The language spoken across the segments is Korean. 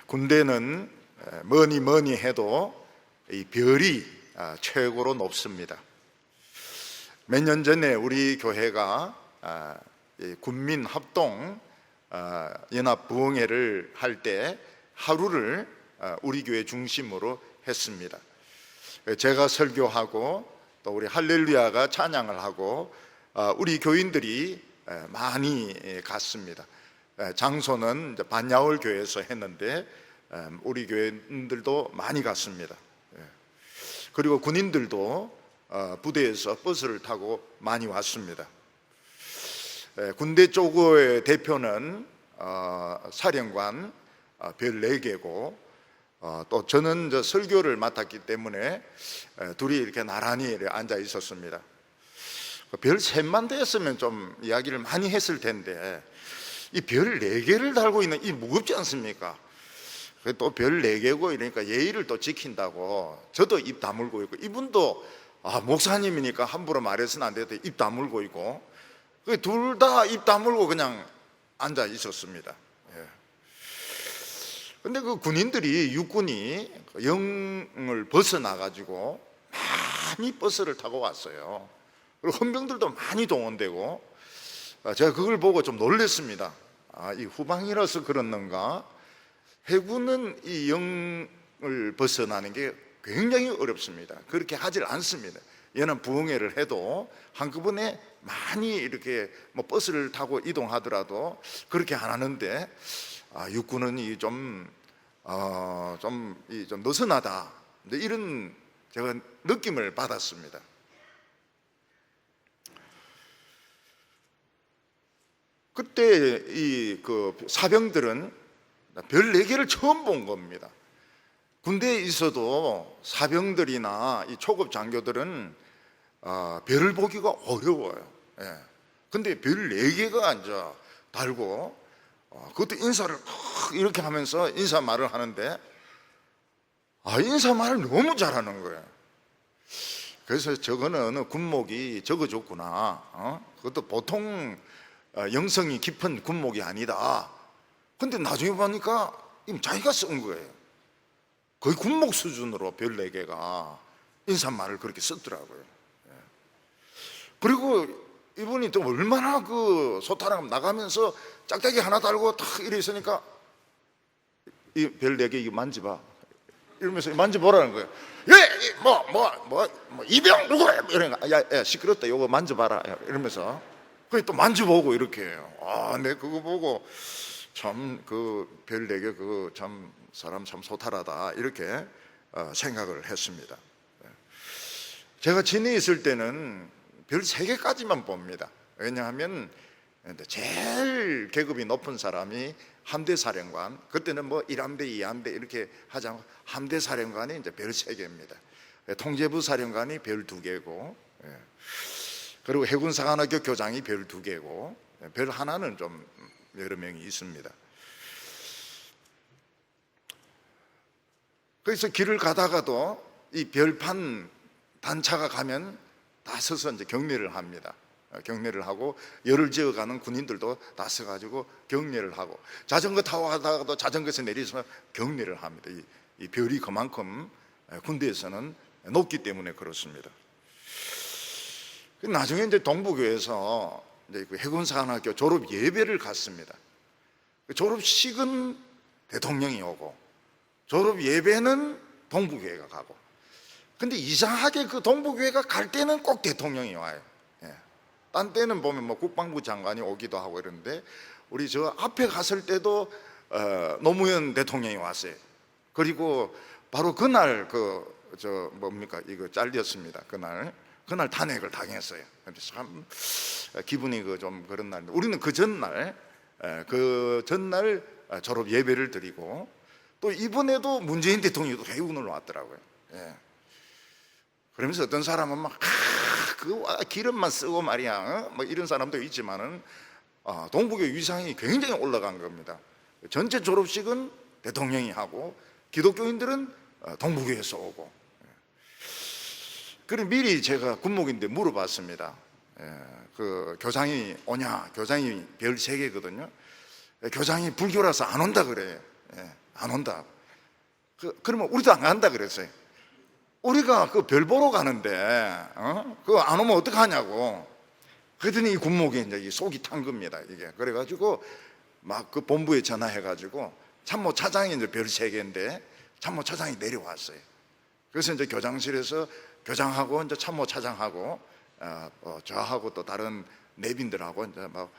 군대는 뭐니 뭐니 해도 이 별이 최고로 높습니다. 몇 년 전에 우리 교회가 군민 합동 연합 부흥회를 할 때 하루를 우리 교회 중심으로 했습니다. 제가 설교하고 또 우리 할렐루야가 찬양을 하고 우리 교인들이 많이 갔습니다. 장소는 반야월 교회에서 했는데 우리 교인들도 많이 갔습니다. 그리고 군인들도 부대에서 버스를 타고 많이 왔습니다. 군대 쪽의 대표는 사령관 별 4개고 또 저는 설교를 맡았기 때문에 둘이 이렇게 나란히 앉아 있었습니다. 별 셋만 됐으면 좀 이야기를 많이 했을 텐데 이 별 4개를 달고 있는 이 무겁지 않습니까? 또 별 4개고 이러니까 예의를 또 지킨다고 저도 입 다물고 있고, 이분도 목사님이니까 함부로 말해서는 안 되는데 입 다물고 있고, 둘 다 입 다물고 그냥 앉아 있었습니다. 근데 그 군인들이, 육군이 영을 벗어나가지고 많이 버스를 타고 왔어요. 그리고 헌병들도 많이 동원되고, 제가 그걸 보고 좀 놀랐습니다. 이 후방이라서 그렇는가, 해군은 이 영을 벗어나는 게 굉장히 어렵습니다. 그렇게 하질 않습니다. 연합 부흥회를 해도 한꺼번에 많이 이렇게 버스를 타고 이동하더라도 그렇게 안 하는데, 육군은 좀 느슨하다, 이런 제가 느낌을 받았습니다. 그때 그 사병들은 별 4개를 처음 본 겁니다. 군대에 있어도 사병들이나 이 초급 장교들은 별을 보기가 어려워요. 근데 별 4개가 이제 달고, 그것도 인사를 이렇게 하면서 인사말을 하는데, 인사말을 너무 잘하는 거예요. 그래서 저거는 군목이 적어줬구나. 그것도 보통 영성이 깊은 군목이 아니다. 근데 나중에 보니까 자기가 쓴 거예요. 거의 군목 수준으로 별 4개가 인사말을 그렇게 썼더라고요. 그리고 이분이 또 얼마나 그 소탈하면 나가면서 짝짝이 하나 달고 탁 이래 있으니까, 이 별 4개 이거 만져봐 이러면서 만져보라는 거예요. 이병 누구야? 이러니까 야 시끄럽다, 요거 만져봐라 이러면서 그게 또 만져보고 이렇게 해요. 내 그거 보고 참 그 별 4개 그거 참 사람 참 소탈하다, 이렇게 생각을 했습니다. 제가 진해 있을 때는 별 3개까지만 봅니다. 왜냐하면 제일 계급이 높은 사람이 함대사령관, 그때는 1함대, 2함대 이렇게 하지 않고 함대사령관이 이제 별 3개입니다. 통제부 사령관이 별 2개고, 그리고 해군사관학교 교장이 별 2개고, 별 하나는 좀 여러 명이 있습니다. 그래서 길을 가다가도 이 별판 단차가 가면 다 서서 이제 경례를 합니다. 경례를 하고, 열을 지어가는 군인들도 다 서가지고 경례를 하고, 자전거 타고 가다가도 자전거에서 내려서 경례를 합니다. 이 별이 그만큼 군대에서는 높기 때문에 그렇습니다. 나중에 이제 동부교에서 이제 그 해군사관학교 졸업 예배를 갔습니다. 졸업식은 대통령이 오고, 졸업 예배는 동부교회가 가고. 근데 이상하게 그 동부교회가 갈 때는 꼭 대통령이 와요. 딴 때는 보면 국방부 장관이 오기도 하고 이러는데, 우리 저 앞에 갔을 때도 노무현 대통령이 왔어요. 그리고 바로 그날 이거 잘렸습니다. 그날 탄핵을 당했어요. 근데 참 기분이 좀 그런 날인데, 우리는 그 전날 졸업 예배를 드리고, 또 이번에도 문재인 대통령도 해군으로 왔더라고요. 그러면서 어떤 사람은 기름만 쓰고 말이야, 이런 사람도 있지만은 동북의 위상이 굉장히 올라간 겁니다. 전체 졸업식은 대통령이 하고, 기독교인들은 동북에서 오고. 그래 미리 제가 군목인데 물어봤습니다. 그 교장이 오냐? 교장이 별 3개거든요. 교장이 불교라서 안 온다 그래요. 안 온다. 그러면 우리도 안 간다 그랬어요. 우리가 그 별 보러 가는데 그거 안 오면 어떡하냐고. 그랬더니 이 군목이 이제 이 속이 탄 겁니다. 이게 그래가지고 막 그 본부에 전화해가지고 참모 차장이 이제 별 3개인데 참모 차장이 내려왔어요. 그래서 이제 교장실에서 교장하고 이제 참모 차장하고 저하고 또 다른 내빈들하고 이제 막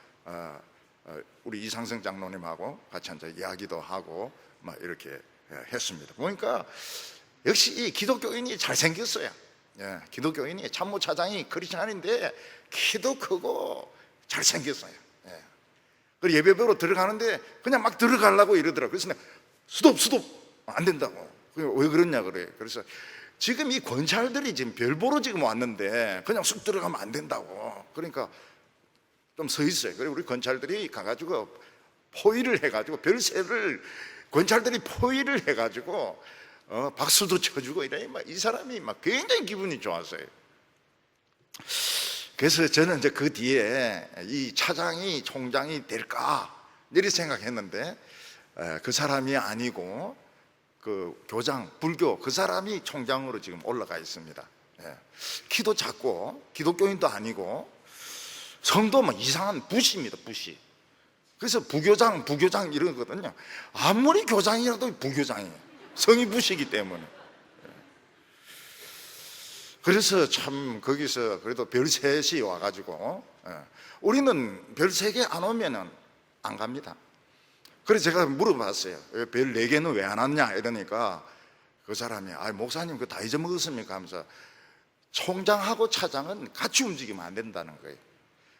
우리 이상성 장로님하고 같이 앉아 이야기도 하고 막 이렇게 했습니다. 보니까 역시 이 기독교인이 잘생겼어요. 예, 기독교인이 참모 차장이 크리스찬인데 키도 크고 잘생겼어요. 예. 그리고 예배보러 들어가는데 그냥 막 들어가려고 이러더라고요. 그래서 스톱 안 된다고. 왜 그러냐 그래. 그래서 지금 이 권찰들이 지금 별 보러 지금 왔는데 그냥 쑥 들어가면 안 된다고. 그러니까 좀 서 있어요. 그리고 우리 권찰들이 가가지고 포위를 해가지고 별세를 권찰들이 포위를 해가지고 박수도 쳐주고 이래. 이 사람이 막 굉장히 기분이 좋았어요. 그래서 저는 이제 그 뒤에 이 차장이 총장이 될까 이렇게 생각했는데 그 사람이 아니고 그 교장 불교 그 사람이 총장으로 지금 올라가 있습니다. 키도 작고 기독교인도 아니고 성도 막 이상한 부시입니다. 부시. 그래서 부교장 이러거든요. 아무리 교장이라도 부교장이에요. 성이 부시기 때문에. 그래서 참 거기서 그래도 별 3이 와가지고 우리는 별 3개 안 오면은 안 갑니다. 그래서 제가 물어봤어요. 별 4개는 왜 안 왔냐 이러니까 그 사람이 목사님 그거 다 잊어먹었습니까 하면서 총장하고 차장은 같이 움직이면 안 된다는 거예요.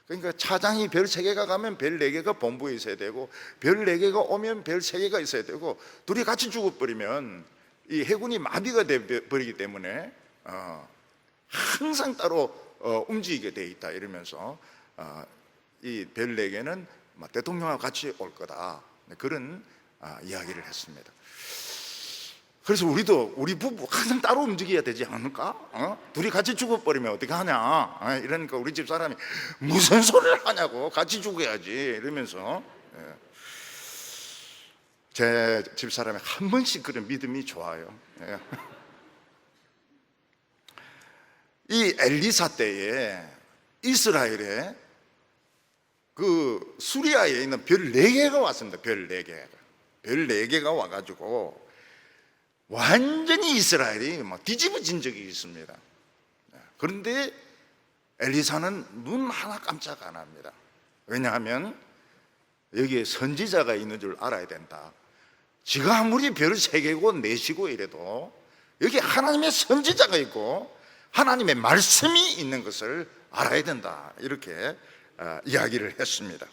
그러니까 차장이 별 3개가 가면 별 4개가 본부에 있어야 되고 별 4개가 오면 별 3개가 있어야 되고 둘이 같이 죽어버리면 이 해군이 마비가 돼버리기 때문에 항상 따로 움직이게 돼 있다 이러면서 이 별 4개는 대통령하고 같이 올 거다 그런 이야기를 했습니다. 그래서 우리 부부 항상 따로 움직여야 되지 않을까? 둘이 같이 죽어버리면 어떻게 하냐? 이러니까 우리 집 사람이 무슨 소리를 하냐고 같이 죽어야지 이러면서 제 집 사람이 한 번씩 그런 믿음이 좋아요. 이 엘리사 때에 이스라엘에 그 수리아에 있는 별 4개가 왔습니다. 별 4개가 와가지고 완전히 이스라엘이 막 뒤집어진 적이 있습니다. 그런데 엘리사는 눈 하나 깜짝 안 합니다. 왜냐하면 여기에 선지자가 있는 줄 알아야 된다. 지가 아무리 별 3개고 4시고 이래도 여기 하나님의 선지자가 있고 하나님의 말씀이 있는 것을 알아야 된다. 이렇게 이야기를 했습니다.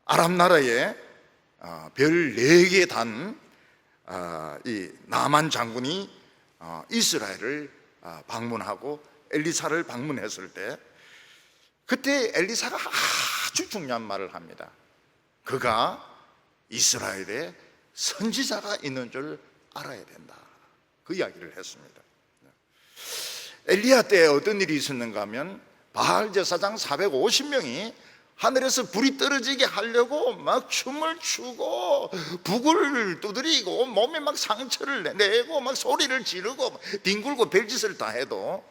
아람 나라에 별 4개 단 이 나만 장군이 이스라엘을 방문하고 엘리사를 방문했을 때 그때 엘리사가 아주 중요한 말을 합니다. 그가 이스라엘에 선지자가 있는 줄 알아야 된다. 그 이야기를 했습니다. 엘리야 때 어떤 일이 있었는가 하면 바알 제사장 450명이 하늘에서 불이 떨어지게 하려고 막 춤을 추고 북을 두드리고 몸에 막 상처를 내고 막 소리를 지르고 뒹굴고 별짓을 다 해도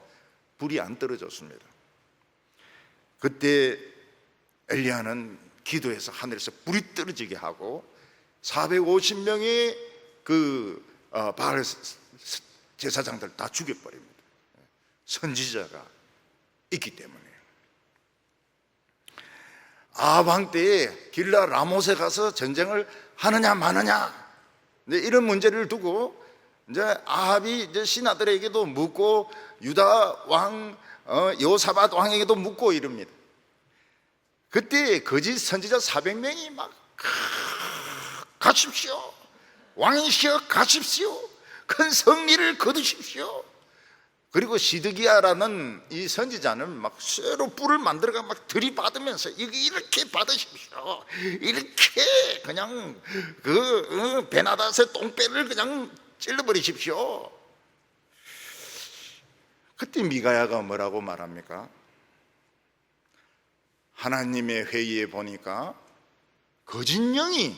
불이 안 떨어졌습니다. 그때 엘리야는 기도해서 하늘에서 불이 떨어지게 하고 450명의 그 바알 제사장들 다 죽여버립니다. 선지자가 있기 때문에. 아합 왕 때에 길라 라못에 가서 전쟁을 하느냐 마느냐 이런 문제를 두고 이제 아합이 이제 신하들에게도 묻고 유다 왕 여호사밧 왕에게도 묻고 이럽니다. 그때 거짓 선지자 400명이 막 가십시오, 왕이시여 가십시오, 큰 승리를 거두십시오. 그리고 시드기야라는 이 선지자는 막 쇠로 뿔을 만들어가 막 들이받으면서 여기 이렇게 받으십시오, 이렇게 그냥 그 베나닷의 똥배를 그냥 찔러버리십시오. 그때 미가야가 뭐라고 말합니까? 하나님의 회의에 보니까 거짓 영이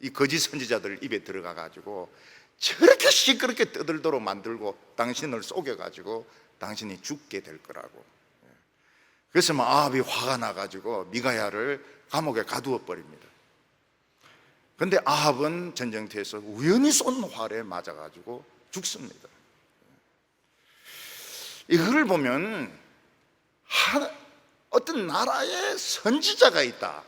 이 거짓 선지자들 입에 들어가 가지고 저렇게 시끄럽게 떠들도록 만들고 당신을 속여 가지고 당신이 죽게 될 거라고. 그래서 막 아합이 화가 나 가지고 미가야를 감옥에 가두어 버립니다. 근데 아합은 전쟁터에서 우연히 쏜 활에 맞아 가지고 죽습니다. 이걸 보면 어떤 나라에 선지자가 있다,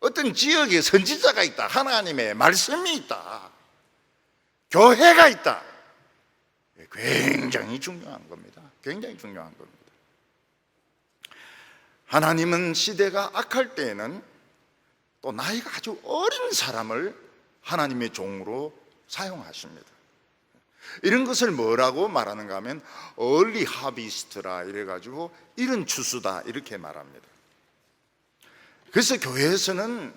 어떤 지역에 선지자가 있다, 하나님의 말씀이 있다, 교회가 있다. 굉장히 중요한 겁니다. 굉장히 중요한 겁니다. 하나님은 시대가 악할 때에는 또 나이가 아주 어린 사람을 하나님의 종으로 사용하십니다. 이런 것을 뭐라고 말하는가 하면 얼리 하비스트라 이래가지고 이른 추수다 이렇게 말합니다. 그래서 교회에서는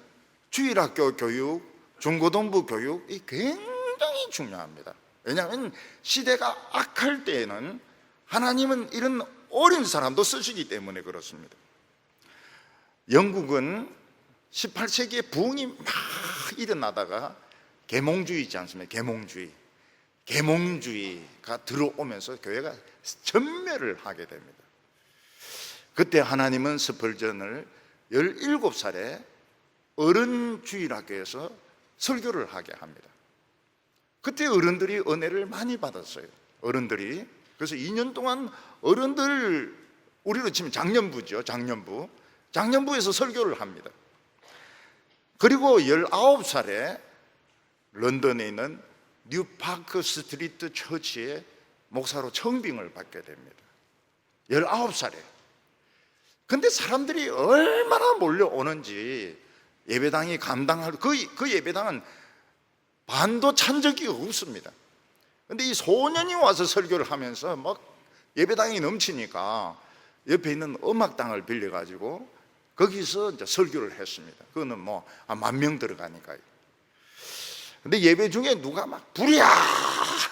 주일학교 교육, 중고등부 교육이 굉장히 중요합니다. 왜냐하면 시대가 악할 때에는 하나님은 이런 어린 사람도 쓰시기 때문에 그렇습니다. 영국은 18세기에 부흥이 막 일어나다가 계몽주의 있지 않습니까? 계몽주의가 들어오면서 교회가 전멸을 하게 됩니다. 그때 하나님은 스펄전을 17살에 어른주일학교에서 설교를 하게 합니다. 그때 어른들이 은혜를 많이 받았어요. 어른들이. 그래서 2년 동안 어른들, 우리로 치면 장년부죠. 장년부에서 설교를 합니다. 그리고 19살에 런던에 있는 뉴파크 스트리트 처치의 목사로 청빙을 받게 됩니다. 19살에. 근데 사람들이 얼마나 몰려오는지 예배당이 감당할, 그 예배당은 반도 찬 적이 없습니다. 근데 이 소년이 와서 설교를 하면서 막 예배당이 넘치니까 옆에 있는 음악당을 빌려가지고 거기서 이제 설교를 했습니다. 그거는 뭐 한 10,000명 들어가니까요. 근데 예배 중에 누가 막 불이야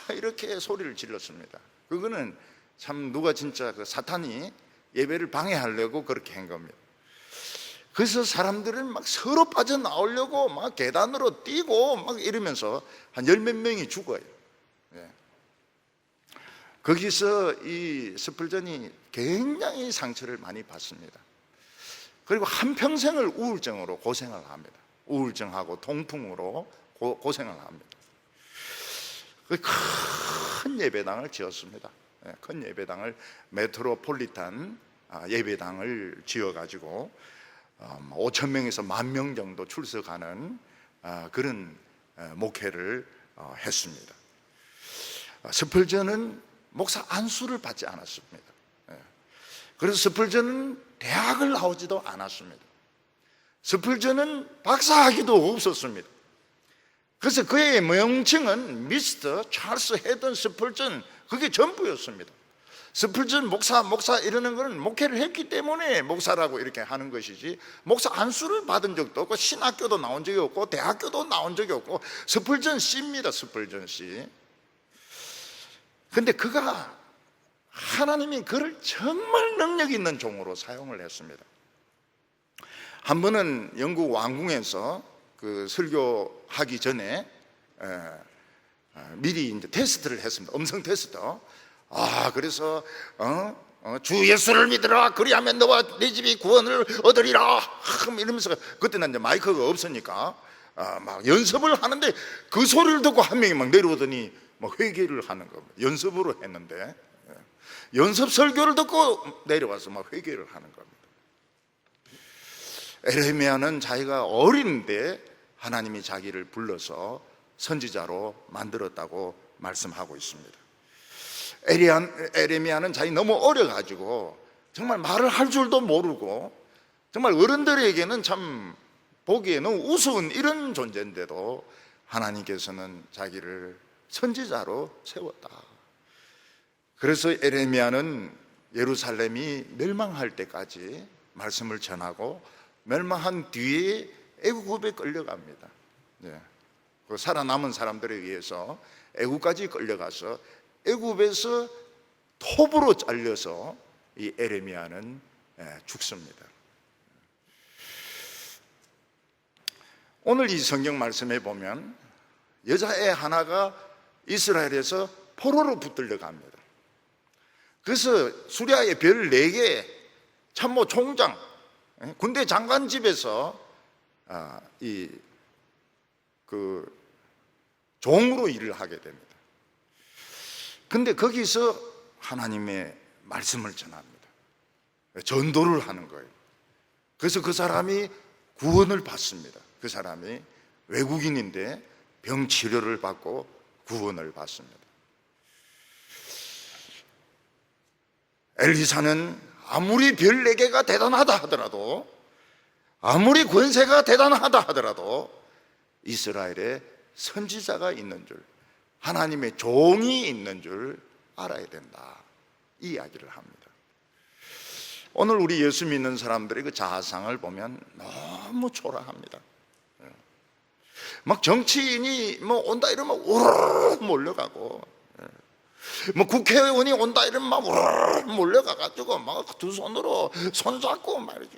이렇게 소리를 질렀습니다. 그거는 참 누가 진짜 그 사탄이 예배를 방해하려고 그렇게 한 겁니다. 그래서 사람들은 막 서로 빠져나오려고 막 계단으로 뛰고 막 이러면서 한 10몇 명이 죽어요. 거기서 이 스펄전이 굉장히 상처를 많이 받습니다. 그리고 한평생을 우울증으로 고생을 합니다. 우울증하고 통풍으로 고생을 합니다. 큰 예배당을 지었습니다. 큰 예배당을, 메트로폴리탄 예배당을 지어가지고 5,000명에서 10,000명 정도 출석하는 그런 목회를 했습니다. 스펄전은 목사 안수를 받지 않았습니다. 그래서 스펄전은 대학을 나오지도 않았습니다. 스펄전은 박사학위도 없었습니다. 그래서 그의 명칭은 미스터 찰스 헤든 스펄전, 그게 전부였습니다. 스펄전 목사 이러는 것은 목회를 했기 때문에 목사라고 이렇게 하는 것이지, 목사 안수를 받은 적도 없고 신학교도 나온 적이 없고 대학교도 나온 적이 없고 스펄전 씨입니다. 스펄전 씨. 근데 그가 하나님이 그를 정말 능력 있는 종으로 사용을 했습니다. 한 번은 영국 왕궁에서 그 설교하기 전에 미리 이제 테스트를 했습니다. 음성 테스트. 그래서 주 예수를 믿으라, 그리하면 너와 네 집이 구원을 얻으리라 이러면서, 그때는 이제 마이크가 없으니까 막 연습을 하는데 그 소리를 듣고 한 명이 막 내려오더니 막 회개를 하는 겁니다. 연습으로 했는데 연습 설교를 듣고 내려와서 막 회개를 하는 겁니다. 에레미야는 자기가 어린데 하나님이 자기를 불러서 선지자로 만들었다고 말씀하고 있습니다. 에레미야는 자기 너무 어려가지고 정말 말을 할 줄도 모르고 정말 어른들에게는 참 보기에는 우스운 이런 존재인데도 하나님께서는 자기를 선지자로 세웠다. 그래서 에레미야는 예루살렘이 멸망할 때까지 말씀을 전하고 멸망한 뒤에 애국에 끌려갑니다. 그 살아남은 사람들에 의해서 애국까지 끌려가서 애국에서 톱으로 잘려서 이 에레미야는 죽습니다. 오늘 이 성경 말씀에 보면 여자애 하나가 이스라엘에서 포로로 붙들려 갑니다. 그래서 수리아의 별 4개 참모 총장, 군대 장관 집에서 종으로 일을 하게 됩니다. 근데 거기서 하나님의 말씀을 전합니다. 전도를 하는 거예요. 그래서 그 사람이 구원을 받습니다. 그 사람이 외국인인데 병 치료를 받고 구원을 받습니다. 엘리사는 아무리 별 4개가 대단하다 하더라도, 아무리 권세가 대단하다 하더라도 이스라엘에 선지자가 있는 줄, 하나님의 종이 있는 줄 알아야 된다, 이 이야기를 합니다. 오늘 우리 예수 믿는 사람들의 그 자상을 보면 너무 초라합니다. 막 정치인이 온다 이러면 우르르 몰려가고, 국회의원이 온다 이러면 막 우르르 몰려가가지고 막 두 손으로 손잡고 말이죠.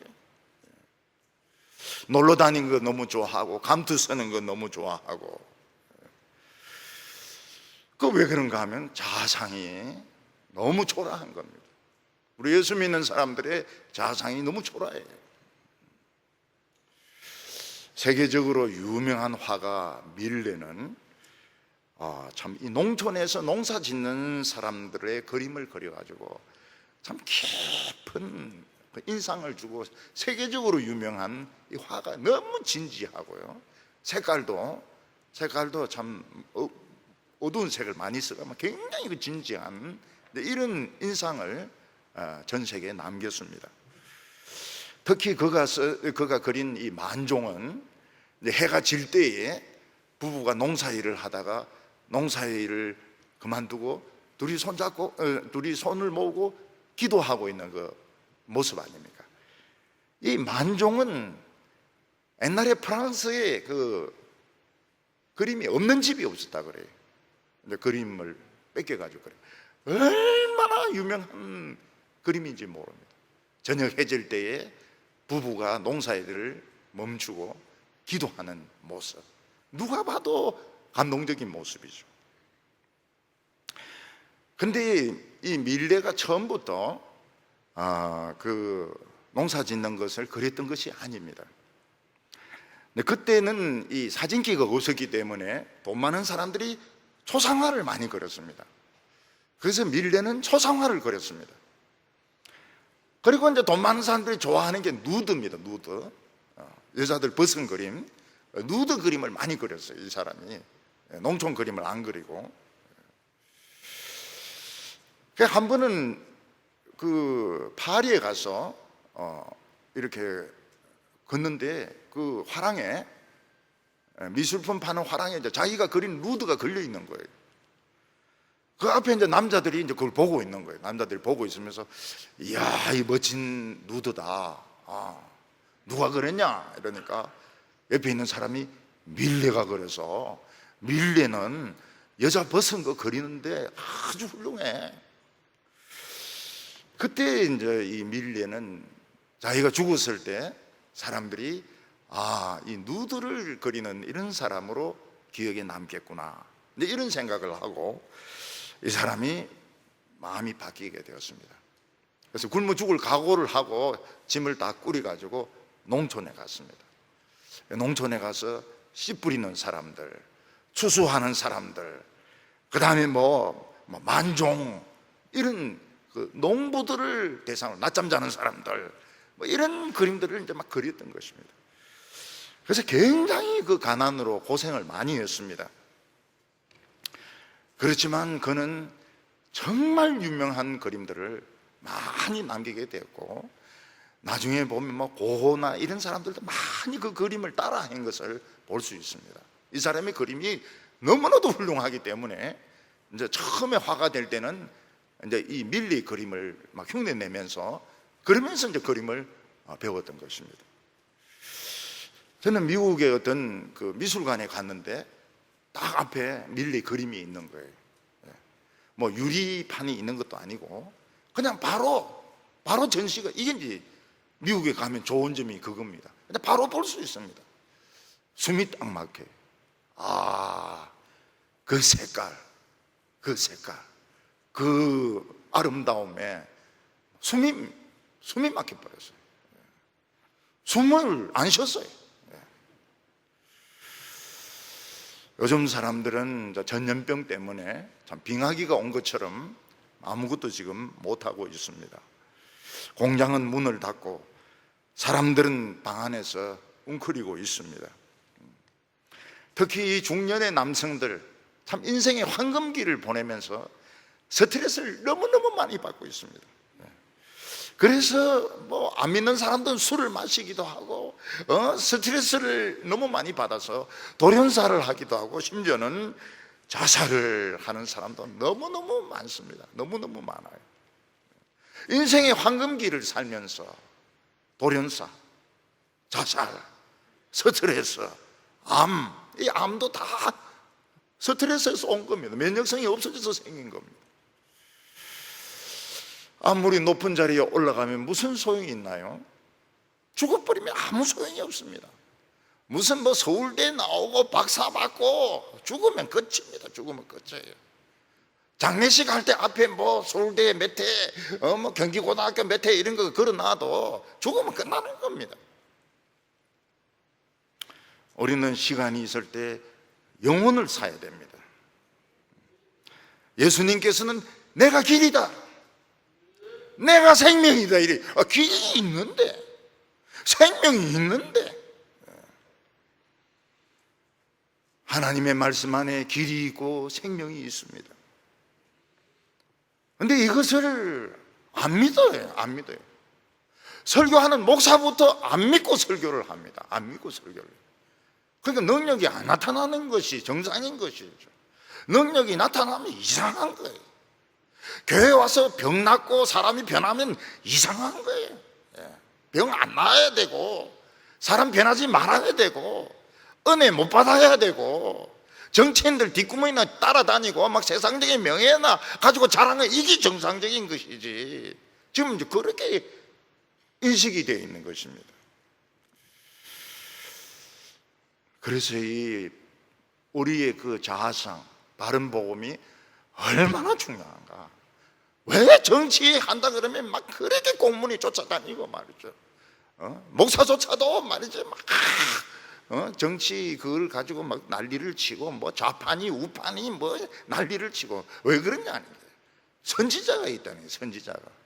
놀러 다니는 거 너무 좋아하고, 감투 쓰는 거 너무 좋아하고. 그 왜 그런가 하면 자상이 너무 초라한 겁니다. 우리 예수 믿는 사람들의 자상이 너무 초라해요. 세계적으로 유명한 화가 밀레는 참 이 농촌에서 농사 짓는 사람들의 그림을 그려가지고 참 깊은 인상을 주고 세계적으로 유명한 이 화가 너무 진지하고요. 색깔도 참 어두운 색을 많이 쓰고 굉장히 진지한 이런 인상을 전 세계에 남겼습니다. 특히 그가 그린 이 만종은 해가 질 때에 부부가 농사일을 하다가 농사일을 그만두고 둘이 손잡고 둘이 손을 모으고 기도하고 있는 그 모습 아닙니까? 이 만종은 옛날에 프랑스에 그 그림이 없는 집이 없었다 그래요. 근데 그림을 뺏겨가지고 그래요. 얼마나 유명한 그림인지 모릅니다. 저녁 해질 때에 부부가 농사일을 멈추고 기도하는 모습, 누가 봐도 감동적인 모습이죠. 근데 이 밀레가 처음부터 그 농사 짓는 것을 그렸던 것이 아닙니다. 근데 그때는 이 사진기가 없었기 때문에 돈 많은 사람들이 초상화를 많이 그렸습니다. 그래서 밀레는 초상화를 그렸습니다. 그리고 이제 돈 많은 사람들이 좋아하는 게 누드입니다. 누드, 여자들 벗은 그림, 누드 그림을 많이 그렸어요. 이 사람이 농촌 그림을 안 그리고. 한 번은 그 파리에 가서 이렇게 걷는데 그 화랑에, 미술품 파는 화랑에 이제 자기가 그린 누드가 걸려 있는 거예요. 그 앞에 이제 남자들이 이제 그걸 보고 있는 거예요. 남자들이 보고 있으면서, 이야, 이 멋진 누드다. 누가 그랬냐? 이러니까 옆에 있는 사람이 밀레가 그래서, 밀레는 여자 벗은 거 그리는데 아주 훌륭해. 그때 이제 이 밀레는 자기가 죽었을 때 사람들이 이 누드를 그리는 이런 사람으로 기억에 남겠구나, 이런 생각을 하고 이 사람이 마음이 바뀌게 되었습니다. 그래서 굶어 죽을 각오를 하고 짐을 다 꾸려가지고 농촌에 갔습니다. 농촌에 가서 씨 뿌리는 사람들, 추수하는 사람들, 그 다음에 만종, 이런 그 농부들을 대상으로, 낮잠 자는 사람들, 이런 그림들을 이제 막 그렸던 것입니다. 그래서 굉장히 그 가난으로 고생을 많이 했습니다. 그렇지만 그는 정말 유명한 그림들을 많이 남기게 되었고, 나중에 보면 고호나 이런 사람들도 많이 그 그림을 따라한 것을 볼 수 있습니다. 이 사람의 그림이 너무나도 훌륭하기 때문에 이제 처음에 화가 될 때는 이제 이 밀리 그림을 막 흉내내면서, 그러면서 이제 그림을 배웠던 것입니다. 저는 미국의 어떤 그 미술관에 갔는데 딱 앞에 밀리 그림이 있는 거예요. 유리판이 있는 것도 아니고 그냥 바로 전시가, 이게 이제 미국에 가면 좋은 점이 그겁니다. 근데 바로 볼 수 있습니다. 숨이 딱 막혀요. 아, 그 색깔, 그 아름다움에 숨이 막혀버렸어요. 숨을 안 쉬었어요. 요즘 사람들은 전염병 때문에 참 빙하기가 온 것처럼 아무것도 지금 못하고 있습니다. 공장은 문을 닫고 사람들은 방 안에서 웅크리고 있습니다. 특히 이 중년의 남성들 참 인생의 황금기를 보내면서 스트레스를 너무너무 많이 받고 있습니다. 그래서 안 믿는 사람들은 술을 마시기도 하고 스트레스를 너무 많이 받아서 돌연사를 하기도 하고 심지어는 자살을 하는 사람도 너무너무 많습니다. 너무너무 많아요. 인생의 황금기를 살면서 돌연사, 자살, 스트레스, 이 암도 다 스트레스에서 온 겁니다. 면역성이 없어져서 생긴 겁니다. 아무리 높은 자리에 올라가면 무슨 소용이 있나요? 죽어버리면 아무 소용이 없습니다. 무슨 서울대 나오고 박사 받고 죽으면 끝입니다. 죽으면 끝이에요. 장례식 할 때 앞에 서울대 몇 회, 경기고등학교 몇 회 이런 거 걸어놔도 죽으면 끝나는 겁니다. 우리는 시간이 있을 때 영혼을 사야 됩니다. 예수님께서는 내가 길이다, 내가 생명이다 이래. 길이 있는데, 생명이 있는데, 하나님의 말씀 안에 길이 있고 생명이 있습니다. 그런데 이것을 안 믿어요. 안 믿어요. 설교하는 목사부터 안 믿고 설교를 합니다. 안 믿고 설교를. 그러니까 능력이 안 나타나는 것이 정상인 것이죠. 능력이 나타나면 이상한 거예요. 교회 와서 병 낫고 사람이 변하면 이상한 거예요. 병 안 나아야 되고, 사람 변하지 말아야 되고, 은혜 못 받아야 되고, 정치인들 뒷구멍이나 따라다니고 막 세상적인 명예나 가지고 자랑은 이게 정상적인 것이지. 지금 그렇게 인식이 되어 있는 것입니다. 그래서 우리의 그 자아상, 바른 복음이 얼마나 중요한가. 왜 정치한다 그러면 막 그렇게 공문이 쫓아다니고 말이죠. 목사조차도 말이죠. 막 정치 그걸 가지고 막 난리를 치고 좌파니 우파니 난리를 치고 왜 그러냐. 선지자가 있다니.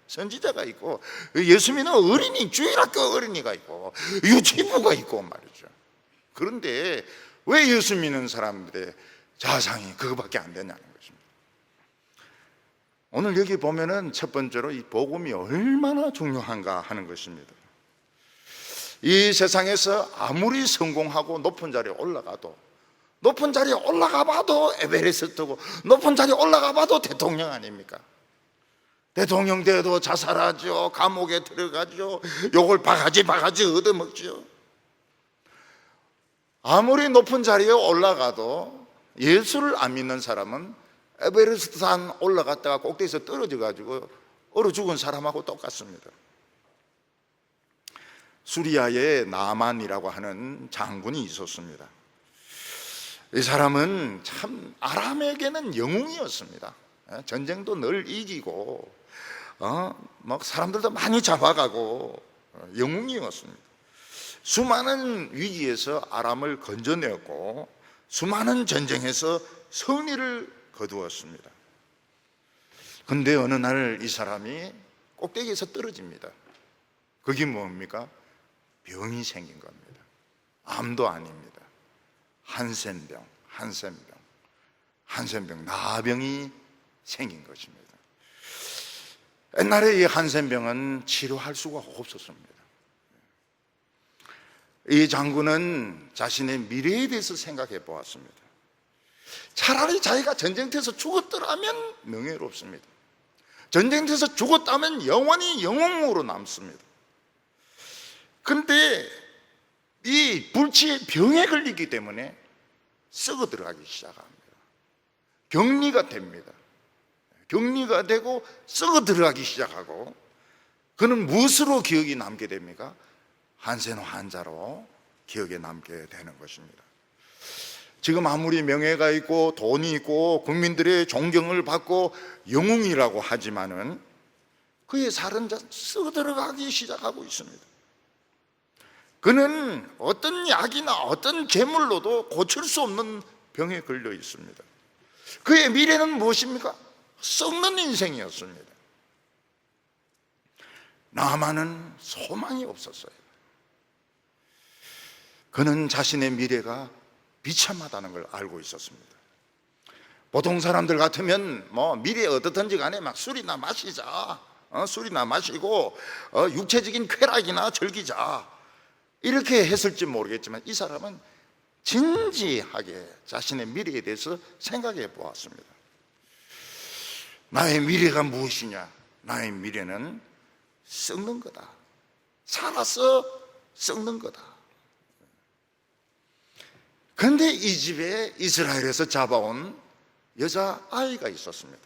선지자가 있고, 예수 믿는 어린이, 주일학교 어린이가 있고 유치부가 있고 말이죠. 그런데 왜 예수 믿는 사람들의 자상이 그거밖에 안 되냐는 것입니다. 오늘 여기 보면은 첫 번째로 이 복음이 얼마나 중요한가 하는 것입니다. 이 세상에서 아무리 성공하고 높은 자리에 올라가도, 높은 자리에 올라가 봐도 에베레스트고, 높은 자리에 올라가 봐도 대통령 아닙니까? 대통령 돼도 자살하죠. 감옥에 들어가죠. 욕을 바가지 얻어먹죠. 아무리 높은 자리에 올라가도 예수를 안 믿는 사람은 에베레스트 산 올라갔다가 꼭대기에서 떨어져 가지고 얼어 죽은 사람하고 똑같습니다. 수리아에 나만이라고 하는 장군이 있었습니다. 이 사람은 참 아람에게는 영웅이었습니다. 전쟁도 늘 이기고 막 사람들도 많이 잡아가고 영웅이었습니다. 수많은 위기에서 아람을 건져내었고 수많은 전쟁에서 승리를 거두었습니다. 그런데 어느 날 이 사람이 꼭대기에서 떨어집니다. 그게 뭡니까? 병이 생긴 겁니다. 암도 아닙니다. 한센병, 나병이 생긴 것입니다. 옛날에 이 한센병은 치료할 수가 없었습니다. 이 장군은 자신의 미래에 대해서 생각해 보았습니다. 차라리 자기가 전쟁터에서 죽었더라면 명예롭습니다. 전쟁터에서 죽었다면 영원히 영웅으로 남습니다. 그런데 이 불치의 병에 걸리기 때문에 썩어 들어가기 시작합니다. 격리가 됩니다. 격리가 되고 썩어 들어가기 시작하고, 그는 무엇으로 기억이 남게 됩니까? 한센 환자로 기억에 남게 되는 것입니다. 지금 아무리 명예가 있고 돈이 있고 국민들의 존경을 받고 영웅이라고 하지만은 그의 살은 썩어들어가기 시작하고 있습니다. 그는 어떤 약이나 어떤 제물로도 고칠 수 없는 병에 걸려 있습니다. 그의 미래는 무엇입니까? 썩는 인생이었습니다. 나만은 소망이 없었어요. 그는 자신의 미래가 비참하다는 걸 알고 있었습니다. 보통 사람들 같으면 미래에 어떻든지 간에 막 술이나 마시자, 술이나 마시고 육체적인 쾌락이나 즐기자, 이렇게 했을지 모르겠지만 이 사람은 진지하게 자신의 미래에 대해서 생각해 보았습니다. 나의 미래가 무엇이냐? 나의 미래는 썩는 거다. 살아서 썩는 거다. 그런데 이 집에 이스라엘에서 잡아온 여자아이가 있었습니다.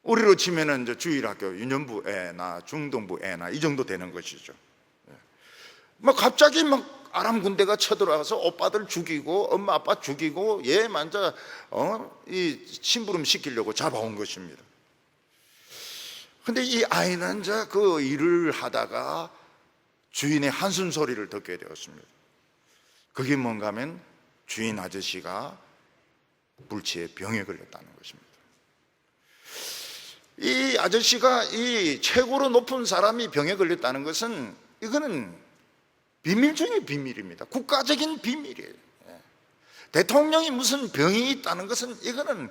우리로 치면은 이제 주일학교 유년부 애나 중등부 애나 이 정도 되는 것이죠. 갑자기 아람 군대가 쳐들어와서 오빠들 죽이고 엄마 아빠 죽이고 얘만 이 심부름 시키려고 잡아온 것입니다. 근데 이 아이는 그 일을 하다가 주인의 한숨 소리를 듣게 되었습니다. 그게 뭔가 하면 주인 아저씨가 불치에 병에 걸렸다는 것입니다. 이 아저씨가 이 최고로 높은 사람이 병에 걸렸다는 것은 이거는 비밀 중에 비밀입니다. 국가적인 비밀이에요. 대통령이 무슨 병이 있다는 것은 이거는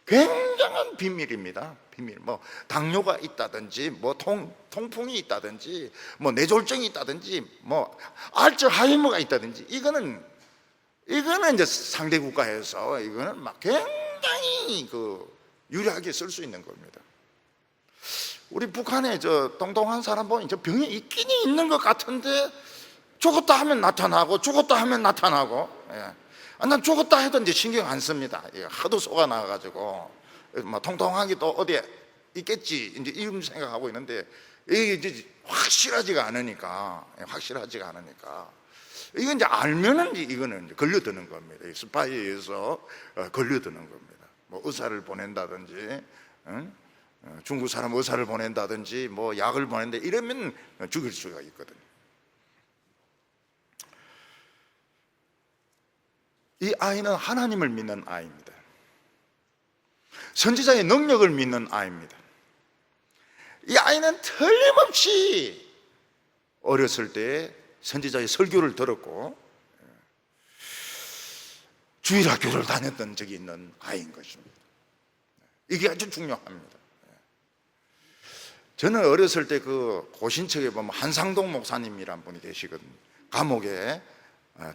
굉장한 비밀입니다. 비밀. 당뇨가 있다든지, 통풍이 있다든지, 뇌졸중이 있다든지, 알츠하이머가 있다든지, 이거는 이제 상대 국가에서 이거는 굉장히 유리하게 쓸 수 있는 겁니다. 우리 북한에 똥똥한 사람 보면 병이 있긴 있는 것 같은데 죽었다 하면 나타나고 죽었다 하면 나타나고. 난 죽었다 해도 이제 신경 안 씁니다. 하도 속아 나가지고 통통하게 또 어디에 있겠지 이제 이런 생각하고 있는데 이게 이제 확실하지가 않으니까 이건 이제 알면은 이거는 이제 걸려드는 겁니다. 스파이에 의해서 걸려드는 겁니다. 의사를 보낸다든지, 중국 사람 의사를 보낸다든지, 약을 보낸다 이러면 죽일 수가 있거든요. 이 아이는 하나님을 믿는 아이입니다. 선지자의 능력을 믿는 아이입니다. 이 아이는 틀림없이 어렸을 때 선지자의 설교를 들었고 주일학교를 다녔던 적이 있는 아이인 것입니다. 이게 아주 중요합니다. 저는 어렸을 때 그 고신척에 보면 한상동 목사님이란 분이 계시거든요. 감옥에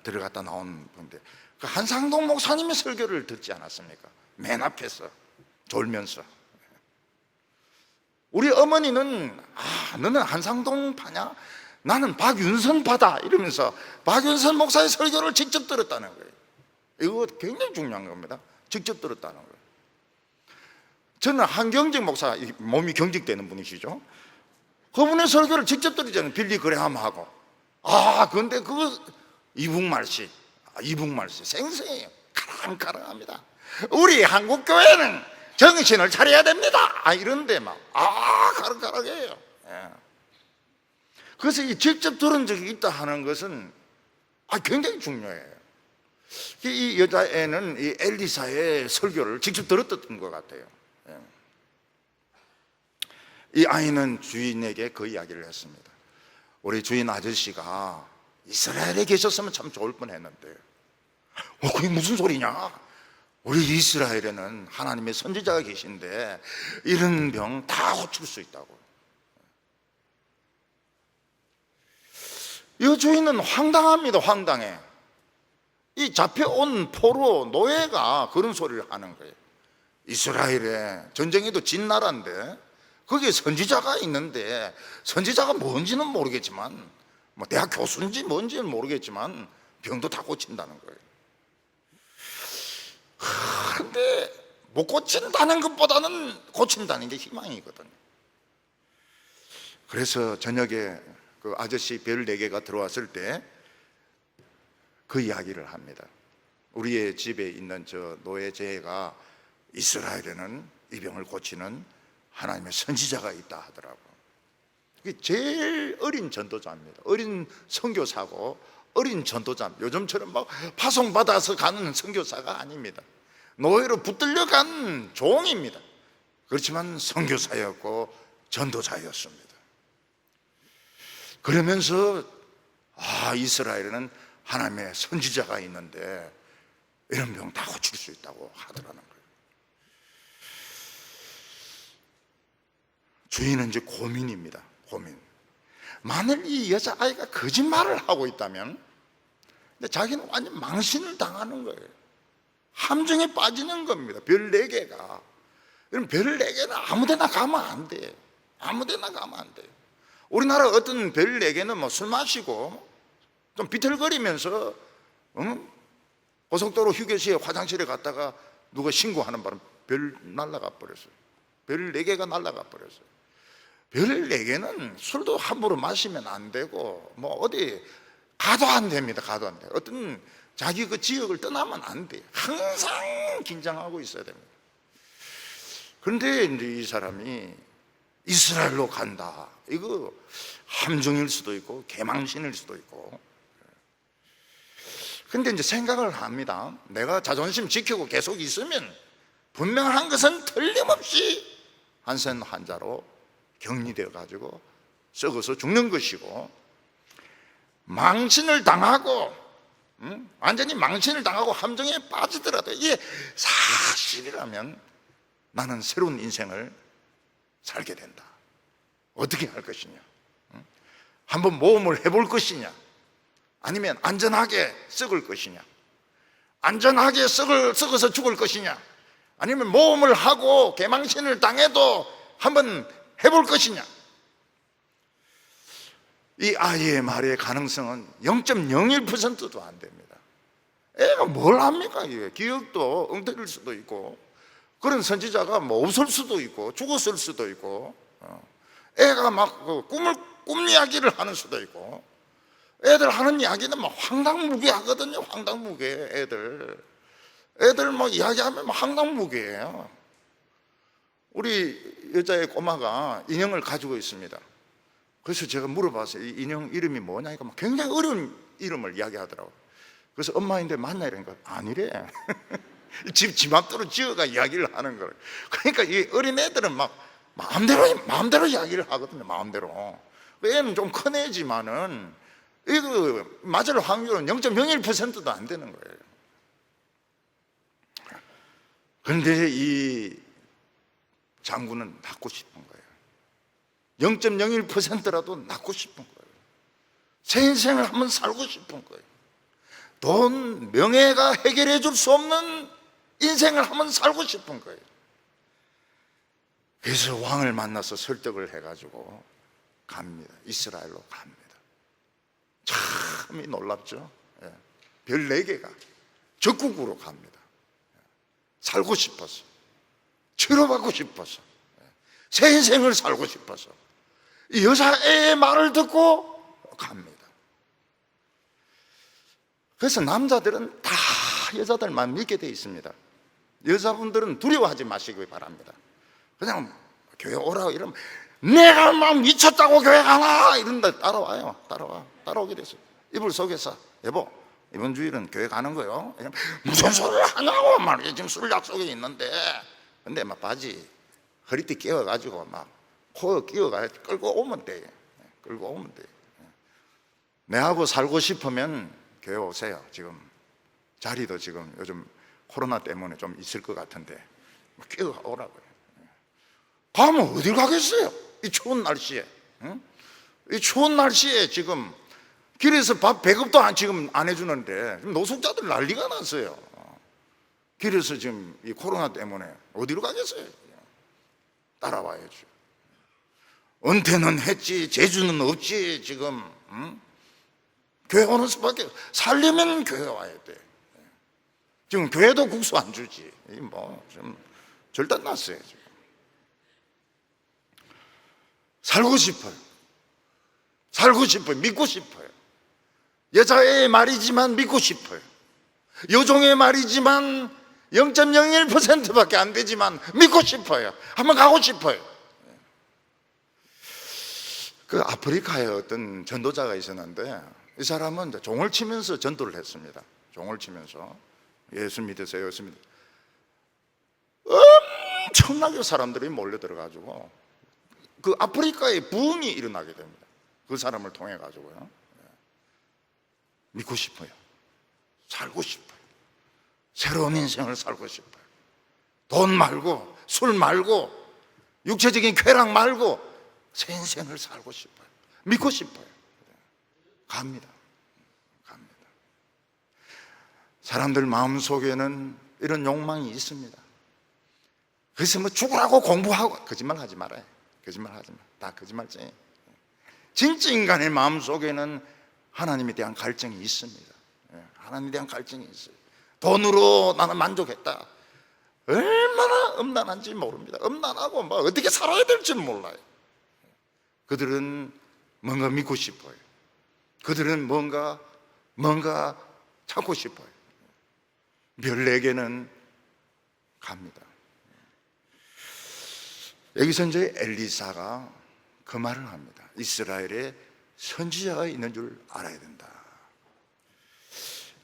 들어갔다 나온 분인데 그 한상동 목사님의 설교를 듣지 않았습니까? 맨 앞에서 졸면서. 우리 어머니는 너는 한상동 파냐? 나는 박윤선 파다 이러면서 박윤선 목사의 설교를 직접 들었다는 거예요. 이거 굉장히 중요한 겁니다. 직접 들었다는 거예요. 저는 한경직 목사, 몸이 경직되는 분이시죠. 그분의 설교를 직접 들었잖아요. 빌리 그레함하고. 그런데 이북말씨 생생해요. 가랑가랑합니다. 우리 한국교회는 정신을 차려야 됩니다. 이런데 가랑가랑해요. 그래서 이 직접 들은 적이 있다 하는 것은 굉장히 중요해요. 이 여자애는 이 엘리사의 설교를 직접 들었던 것 같아요. 이 아이는 주인에게 그 이야기를 했습니다. 우리 주인 아저씨가 이스라엘에 계셨으면 참 좋을 뻔했는데 그게 무슨 소리냐? 우리 이스라엘에는 하나님의 선지자가 계신데 이런 병 다 고칠 수 있다고. 이 주인은 황당합니다. 황당해. 이 잡혀온 포로 노예가 그런 소리를 하는 거예요. 이스라엘에 전쟁에도 진 나라인데 거기에 선지자가 있는데 선지자가 뭔지는 모르겠지만 대학 교수인지 뭔지는 모르겠지만 병도 다 고친다는 거예요. 그런데 못 고친다는 것보다는 고친다는 게 희망이거든요. 그래서 저녁에 그 아저씨 별 4개가 들어왔을 때 그 이야기를 합니다. 우리의 집에 있는 저 노예제가 이스라엘에는 이 병을 고치는 하나님의 선지자가 있다 하더라고. 이게 제일 어린 전도자입니다. 어린 선교사고 어린 전도자. 요즘처럼 막 파송받아서 가는 선교사가 아닙니다. 노예로 붙들려 간 종입니다. 그렇지만 선교사였고 전도자였습니다. 그러면서 이스라엘에는 하나님의 선지자가 있는데 이런 병 다 고칠 수 있다고 하더라는 거예요. 주인은 이제 고민입니다. 고민. 만일 이 여자아이가 거짓말을 하고 있다면, 근데 자기는 완전 망신을 당하는 거예요. 함정에 빠지는 겁니다. 별 4개가. 그럼 별 4개는 아무데나 가면 안 돼. 아무데나 가면 안 돼. 우리나라 어떤 별 4개는 뭐 술 마시고 좀 비틀거리면서 고속도로 휴게소에 화장실에 갔다가 누가 신고하는 바람 별 날아가 버렸어요. 별 4개가 날아가 버렸어요. 별 4개는 술도 함부로 마시면 안 되고 뭐 어디 가도 안 됩니다. 가도 안 돼요. 어떤 자기 그 지역을 떠나면 안 돼요. 항상 긴장하고 있어야 됩니다. 그런데 이제 이 사람이 이스라엘로 간다. 이거 함정일 수도 있고 개망신일 수도 있고. 근데 이제 생각을 합니다. 내가 자존심 지키고 계속 있으면 분명한 것은 틀림없이 한센 환자로 격리되어 가지고 썩어서 죽는 것이고, 망신을 당하고 완전히 망신을 당하고 함정에 빠지더라도 이게 사실이라면 나는 새로운 인생을 살게 된다. 어떻게 할 것이냐? 한번 모험을 해볼 것이냐? 아니면 안전하게 썩을 것이냐? 안전하게 썩어서 죽을 것이냐? 아니면 모험을 하고 개망신을 당해도 한번 해볼 것이냐? 이 아이의 말의 가능성은 0.01%도 안 됩니다. 애가 뭘 합니까? 이게 기억도 엉터리일 수도 있고, 그런 선지자가 뭐 없을 수도 있고 죽었을 수도 있고, 애가 막 꿈 이야기를 하는 수도 있고, 애들 하는 이야기는 막 황당무계하거든요. 황당무계. 애들 막 이야기하면 막 황당무계예요. 우리 여자의 꼬마가 인형을 가지고 있습니다. 그래서 제가 물어봤어요. 이 인형 이름이 뭐냐니까 막 굉장히 어려운 이름을 이야기하더라고요. 그래서 엄마인데 맞나 이러니까 아니래. 지 맘대로 지어가 이야기를 하는 거예요. 그러니까 이 어린 애들은 막 마음대로 이야기를 하거든요. 마음대로. 애는 좀 큰 애지만은 이거 맞을 확률은 0.01%도 안 되는 거예요. 그런데 이 장군은 낳고 싶은 거예요. 0.01%라도 낳고 싶은 거예요. 새 인생을 한번 살고 싶은 거예요. 돈, 명예가 해결해 줄 수 없는 인생을 한번 살고 싶은 거예요. 그래서 왕을 만나서 설득을 해가지고 갑니다. 이스라엘로 갑니다. 참 놀랍죠. 별 4개가 적국으로 갑니다. 살고 싶어서, 치료받고 싶어서, 새 인생을 살고 싶어서 이 여자애의 말을 듣고 갑니다. 그래서 남자들은 다 여자들만 믿게 돼 있습니다. 여자분들은 두려워하지 마시기 바랍니다. 그냥 교회 오라고 이러면 내가 막 미쳤다고 교회 가나 이런데 따라와요. 따라오게 됐어요. 이불 속에서 여보 이번 주일은 교회 가는 거요. 무슨 소리를 하냐고 말이야. 지금 술 약속이 있는데. 근데 막 바지 허리띠 끼워가지고 막 코 끼워가지고 끌고 오면 돼. 끌고 오면 돼. 내하고 살고 싶으면 교회 오세요. 지금 자리도 지금 요즘 코로나 때문에 좀 있을 것 같은데 끼워 오라고요. 가면 어딜 가겠어요? 이 추운 날씨에. 이 추운 날씨에 지금 길에서 밥 배급도 지금 안 해주는데 노숙자들 난리가 났어요. 길에서 지금 이 코로나 때문에 어디로 가겠어요? 따라와야죠. 은퇴는 했지 제주는 없지. 지금 교회 오는 수밖에. 살려면 교회 와야 돼. 지금 교회도 국수 안 주지. 좀 절단 났어요 지금. 살고 싶어요. 믿고 싶어요. 여자의 말이지만 믿고 싶어요. 여종의 말이지만 0.01%밖에 안 되지만 믿고 싶어요. 한번 가고 싶어요. 그 아프리카에 어떤 전도자가 있었는데 이 사람은 이제 종을 치면서 전도를 했습니다. 종을 치면서 예수 믿으세요, 예수 믿으세요. 엄청나게 사람들이 몰려들어가지고 그 아프리카에 부흥이 일어나게 됩니다. 그 사람을 통해 가지고요. 믿고 싶어요. 살고 싶어요. 새로운 인생을 살고 싶어요. 돈 말고 술 말고 육체적인 쾌락 말고 새 인생을 살고 싶어요. 믿고 싶어요. 갑니다. 사람들 마음속에는 이런 욕망이 있습니다. 그래서 뭐 죽으라고 공부하고 거짓말 하지 말아요. 거짓말 하지 마. 다 거짓말쟁이. 진짜 인간의 마음속에는 하나님에 대한 갈증이 있습니다. 하나님에 대한 갈증이 있어요. 돈으로 나는 만족했다. 얼마나 음란한지 모릅니다. 음란하고 뭐 어떻게 살아야 될지는 몰라요. 그들은 뭔가 믿고 싶어요. 그들은 뭔가 찾고 싶어요. 별 4개는 갑니다. 여기서 이제 엘리사가 그 말을 합니다. 이스라엘에 선지자가 있는 줄 알아야 된다.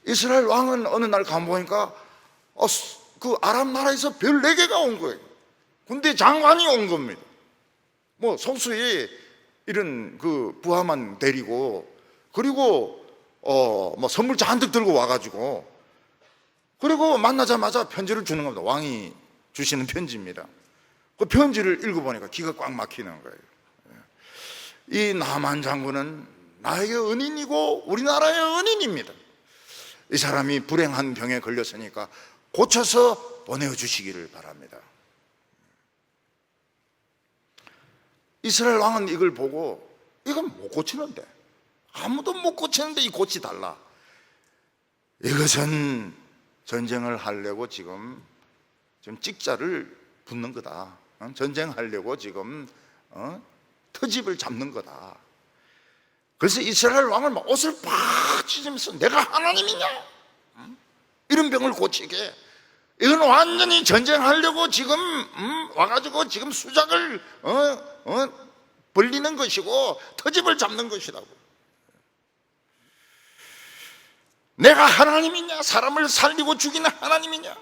이스라엘 왕은 어느 날 가보니까 그 아람 나라에서 별 4개가 온 거예요. 군대 장관이 온 겁니다. 뭐 소수의 이런 그 부하만 데리고, 그리고 뭐 선물 잔뜩 들고 와가지고, 그리고 만나자마자 편지를 주는 겁니다. 왕이 주시는 편지입니다. 그 편지를 읽어보니까 기가 꽉 막히는 거예요. 이 나만 장군은 나에게 은인이고 우리나라의 은인입니다. 이 사람이 불행한 병에 걸렸으니까 고쳐서 보내주시기를 바랍니다. 이스라엘 왕은 이걸 보고 이건 못 고치는데, 아무도 못 고치는데 이 고치달라. 이것은 전쟁을 하려고 지금 찍자를 붙는 거다. 전쟁하려고 지금 터집을 잡는 거다. 그래서 이스라엘 왕을 막 옷을 팍 찢으면서 내가 하나님이냐? 이런 병을 고치게, 이건 완전히 전쟁하려고 지금 와가지고 지금 수작을 벌리는 것이고 터집을 잡는 것이라고. 내가 하나님이냐? 사람을 살리고 죽이는 하나님이냐?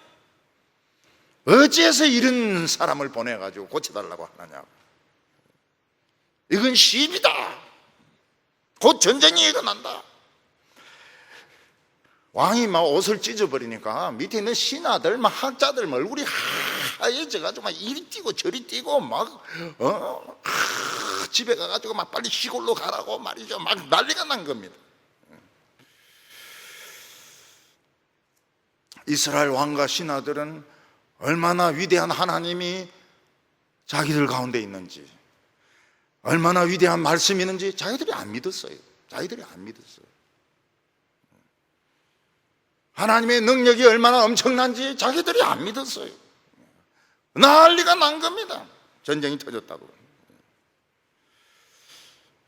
어찌해서 이런 사람을 보내가지고 고쳐달라고 하느냐고. 이건 시비다. 곧 전쟁이 일어난다. 왕이 막 옷을 찢어버리니까 밑에 있는 신하들, 막 학자들 얼굴이 하얘져가지고 막 이리 뛰고 저리 뛰고 막 집에 가가지고 막 빨리 시골로 가라고 말이죠. 막 난리가 난 겁니다. 이스라엘 왕과 신하들은 얼마나 위대한 하나님이 자기들 가운데 있는지, 얼마나 위대한 말씀이 있는지 자기들이 안 믿었어요. 자기들이 안 믿었어요. 하나님의 능력이 얼마나 엄청난지 자기들이 안 믿었어요. 난리가 난 겁니다. 전쟁이 터졌다고.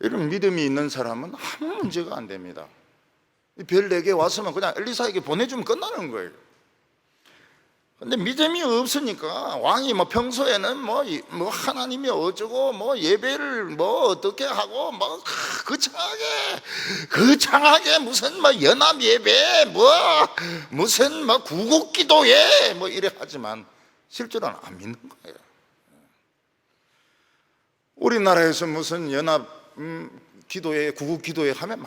이런 믿음이 있는 사람은 아무 문제가 안 됩니다. 별 4개 왔으면 그냥 엘리사에게 보내주면 끝나는 거예요. 근데 믿음이 없으니까 왕이 뭐 평소에는 뭐 하나님이 어쩌고 뭐 예배를 뭐 어떻게 하고 뭐 거창하게 무슨 뭐 연합 예배 뭐 무슨 뭐 구국 기도회 뭐 이래 하지만 실제로는 안 믿는 거예요. 우리나라에서 무슨 연합 기도회 구국 기도회 하면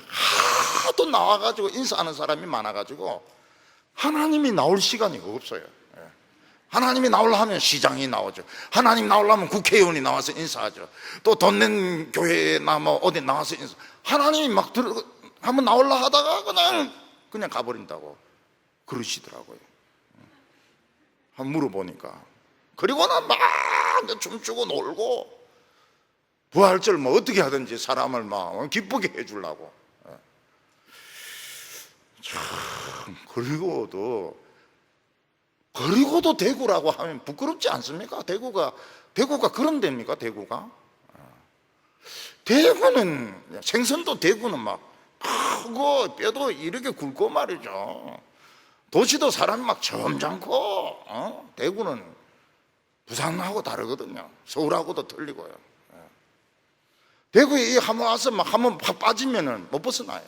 하도 나와가지고 인사하는 사람이 많아가지고 하나님이 나올 시간이 없어요. 하나님이 나오려 하면 시장이 나오죠. 하나님 나오려면 국회의원이 나와서 인사하죠. 또 돈 낸 교회나 뭐 어디 나와서 인사. 하나님이 막 한번 나오려 하다가 그냥 가버린다고 그러시더라고요. 한번 물어보니까. 그리고는 막 춤추고 놀고 부활절 뭐 어떻게 하든지 사람을 막 기쁘게 해주려고. 참, 그리고도 대구라고 하면 부끄럽지 않습니까? 대구가 그런 데입니까? 대구는 생선도 대구는 막 크고 뼈도 이렇게 굵고 말이죠. 도시도 사람이 막 점잖고, 대구는 부산하고 다르거든요. 서울하고도 틀리고요. 대구에 이 한번 와서 막 한번 팍 빠지면은 못 벗어나요.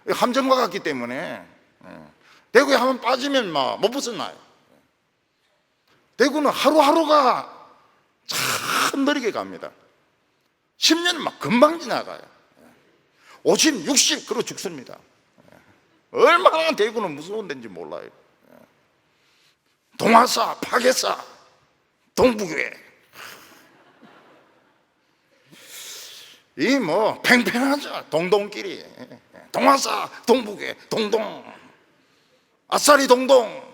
함정과 같기 때문에 대구에 한번 빠지면 막 못 벗어나요. 대구는 하루하루가 참 느리게 갑니다. 10년은 막 금방 지나가요. 50, 60 그러고 죽습니다. 얼마나 대구는 무서운 데인지 몰라요. 동화사, 파괴사, 동북회 이 뭐 팽팽하죠. 동동끼리 동화사, 동북회, 동동 아싸리 동동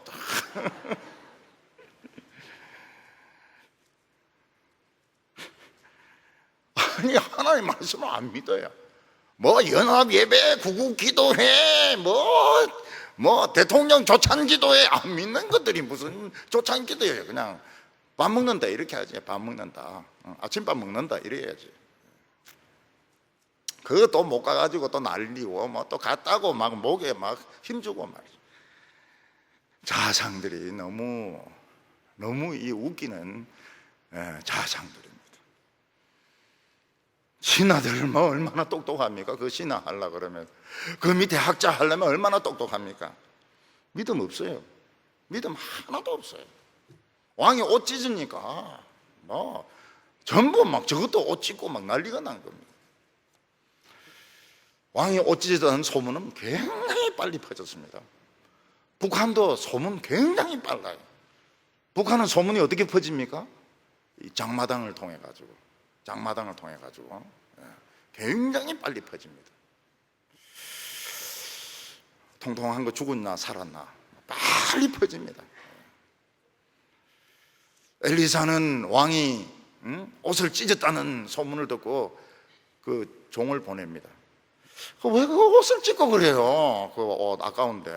아니 하나님 말씀을 안 믿어요. 뭐 연합예배, 구국기도회, 뭐 대통령 조찬기도회 안 믿는 것들이 무슨 조찬기도예요. 그냥 밥 먹는다 이렇게 하지. 밥 먹는다, 아침밥 먹는다 이래야지. 그거 또 못 가가지고 또 날리고 뭐 또 갔다고 막 목에 막 힘주고 말이죠. 자상들이 너무 이 웃기는 자상들입니다. 신하들 뭐 얼마나 똑똑합니까? 그 신하 하려 그러면 그 밑에 학자 하려면 얼마나 똑똑합니까? 믿음 없어요. 믿음 하나도 없어요. 왕이 옷 찢으니까 뭐 전부 막 저것도 옷 찢고 막 난리가 난 겁니다. 왕이 옷 찢었다는 소문은 굉장히 빨리 퍼졌습니다. 북한도 소문 굉장히 빨라요. 북한은 소문이 어떻게 퍼집니까? 이 장마당을 통해 가지고 굉장히 빨리 퍼집니다. 통통한 거 죽었나 살았나 빨리 퍼집니다. 엘리사는 왕이 옷을 찢었다는 소문을 듣고 그 종을 보냅니다. 왜 그 옷을 찢고 그래요? 그 옷 아까운데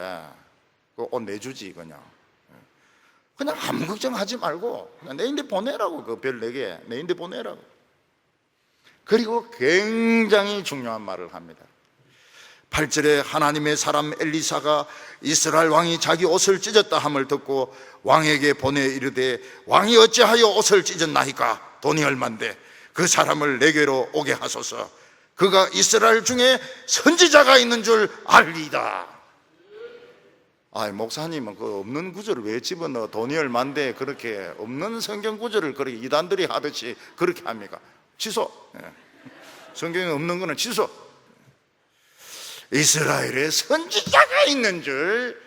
그 옷 내주지 그냥 아무 걱정하지 말고 그냥 내인데 보내라고. 그 별 4개 내인데 보내라고. 그리고 굉장히 중요한 말을 합니다. 8절에 하나님의 사람 엘리사가 이스라엘 왕이 자기 옷을 찢었다 함을 듣고 왕에게 보내 이르되 왕이 어찌하여 옷을 찢었나이까? 돈이 얼만데 그 사람을 내게로 오게 하소서. 그가 이스라엘 중에 선지자가 있는 줄 알리이다. 목사님은 그 없는 구절을 왜 집어넣어? 돈이 얼만데 그렇게 없는 성경 구절을 그렇게 이단들이 하듯이 그렇게 합니까? 취소. 성경에 없는 거는 취소. 이스라엘에 선지자가 있는 줄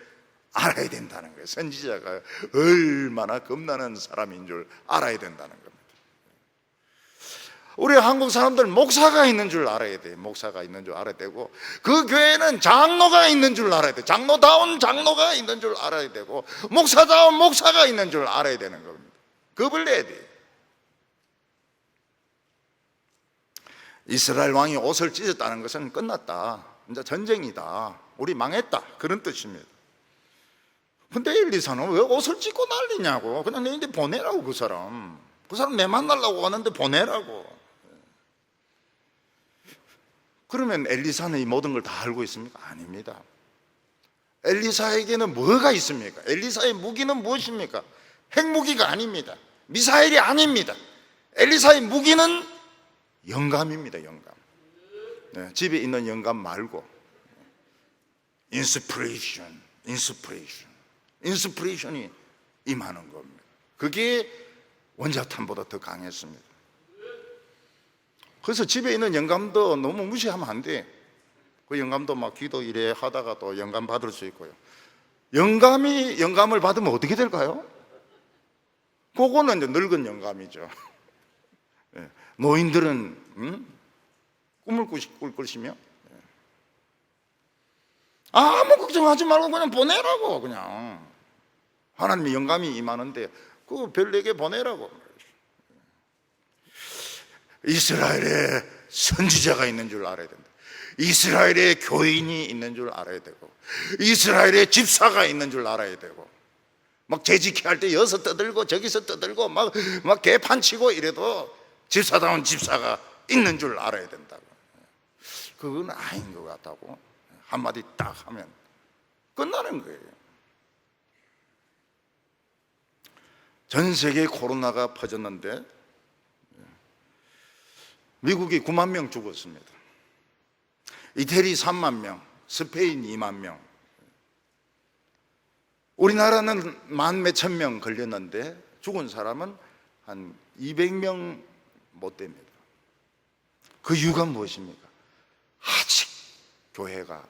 알아야 된다는 거예요. 선지자가 얼마나 겁나는 사람인 줄 알아야 된다는 겁니다. 우리 한국 사람들 목사가 있는 줄 알아야 돼요. 목사가 있는 줄 알아야 되고, 그 교회는 장로가 있는 줄 알아야 돼요. 장로다운 장로가 있는 줄 알아야 되고, 목사다운 목사가 있는 줄 알아야 되는 겁니다. 겁을 내야 돼요. 이스라엘 왕이 옷을 찢었다는 것은 끝났다, 이제 전쟁이다, 우리 망했다, 그런 뜻입니다. 근데 엘리사는 왜 옷을 찢고 난리냐고. 그냥 내인데 보내라고. 그 사람 내 만나려고 왔는데 보내라고. 그러면 엘리사는 이 모든 걸 다 알고 있습니까? 아닙니다. 엘리사에게는 뭐가 있습니까? 엘리사의 무기는 무엇입니까? 핵무기가 아닙니다. 미사일이 아닙니다. 엘리사의 무기는 영감입니다. 영감. 집에 있는 영감 말고 인스피레이션이 임하는 겁니다. 그게 원자탄보다 더 강했습니다. 그래서 집에 있는 영감도 너무 무시하면 안 돼. 그 영감도 막 기도 이래 하다가 또 영감 받을 수 있고요. 영감을 받으면 어떻게 될까요? 그거는 이제 늙은 영감이죠. 노인들은 꿈을 꿀 것이며, 아무 걱정하지 말고 그냥 보내라고. 그냥 하나님의 영감이 임하는데 그 별 4개 보내라고. 이스라엘에 선지자가 있는 줄 알아야 된다. 이스라엘에 교인이 있는 줄 알아야 되고, 이스라엘에 집사가 있는 줄 알아야 되고, 막 재직회 할 때 여기서 떠들고 저기서 떠들고 막 개판 치고 이래도 집사다운 집사가 있는 줄 알아야 된다고. 그건 아닌 것 같다고 한마디 딱 하면 끝나는 거예요. 전 세계에 코로나가 퍼졌는데 미국이 9만 명 죽었습니다. 이태리 3만 명, 스페인 2만 명. 우리나라는 만 몇천 명 걸렸는데 죽은 사람은 한 200명 못 됩니다. 그 이유가 무엇입니까? 아직 교회가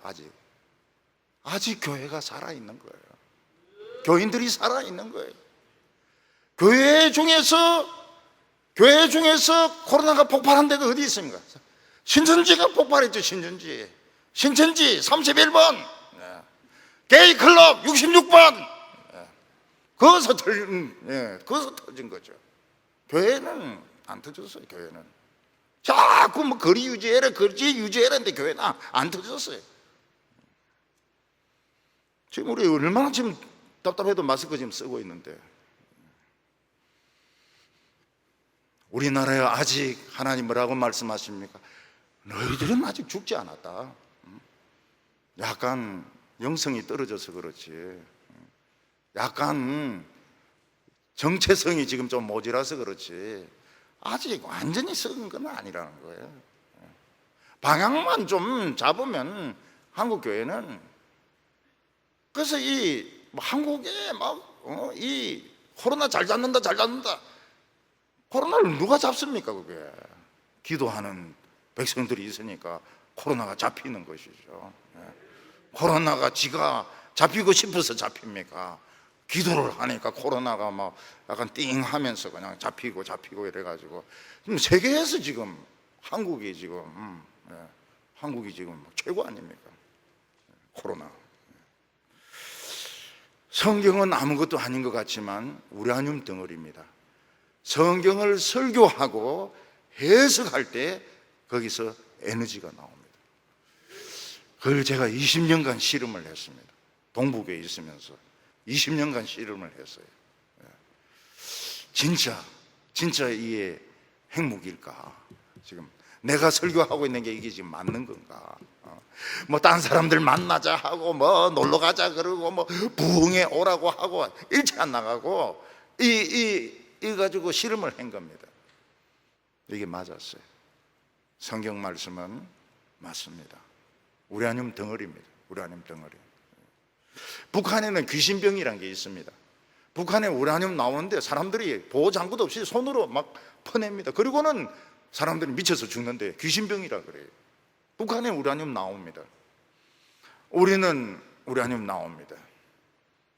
아직 교회가 살아있는 거예요. 교인들이 살아있는 거예요. 교회 중에서 코로나가 폭발한 데가 어디 있습니까? 신천지가 폭발했죠. 신천지 31번 게이클럽 66번 거기서 터진 거죠. 교회는 안 터졌어요. 교회는 자꾸 뭐 거리 유지해라는데 교회는 안 터졌어요. 지금 우리 얼마나 지금 답답해도 마스크 지금 쓰고 있는데, 우리나라에 아직 하나님 뭐라고 말씀하십니까? 너희들은 아직 죽지 않았다. 약간 영성이 떨어져서 그렇지, 약간 정체성이 지금 좀 모자라서 그렇지 아직 완전히 썩은 건 아니라는 거예요. 방향만 좀 잡으면 한국 교회는, 그래서 한국에 이 코로나 잘 잡는다 코로나를 누가 잡습니까? 그게 기도하는 백성들이 있으니까 코로나가 잡히는 것이죠. 코로나가 지가 잡히고 싶어서 잡힙니까? 기도를 하니까 코로나가 막 약간 띵 하면서 그냥 잡히고 이래가지고 지금 세계에서 지금 한국이 지금 최고 아닙니까? 코로나. 성경은 아무것도 아닌 것 같지만 우라늄 덩어리입니다. 성경을 설교하고 해석할 때 거기서 에너지가 나옵니다. 그걸 제가 20년간 실험을 했습니다. 동북에 있으면서 20년간 실험을 했어요. 진짜 이게 행복일까? 지금 내가 설교하고 있는 게 이게 지금 맞는 건가? 뭐 딴 사람들 만나자 하고 뭐 놀러 가자 그러고 뭐 부흥회 오라고 하고 일체 안 나가고 이 가지고 실험을 한 겁니다. 이게 맞았어요. 성경 말씀은 맞습니다. 우라늄 덩어리입니다. 우라늄 덩어리. 북한에는 귀신병이라는 게 있습니다. 북한에 우라늄 나오는데 사람들이 보호장구도 없이 손으로 막 퍼냅니다. 그리고는 사람들이 미쳐서 죽는데 귀신병이라 그래요. 북한에 우라늄 나옵니다. 우리는 우라늄 나옵니다.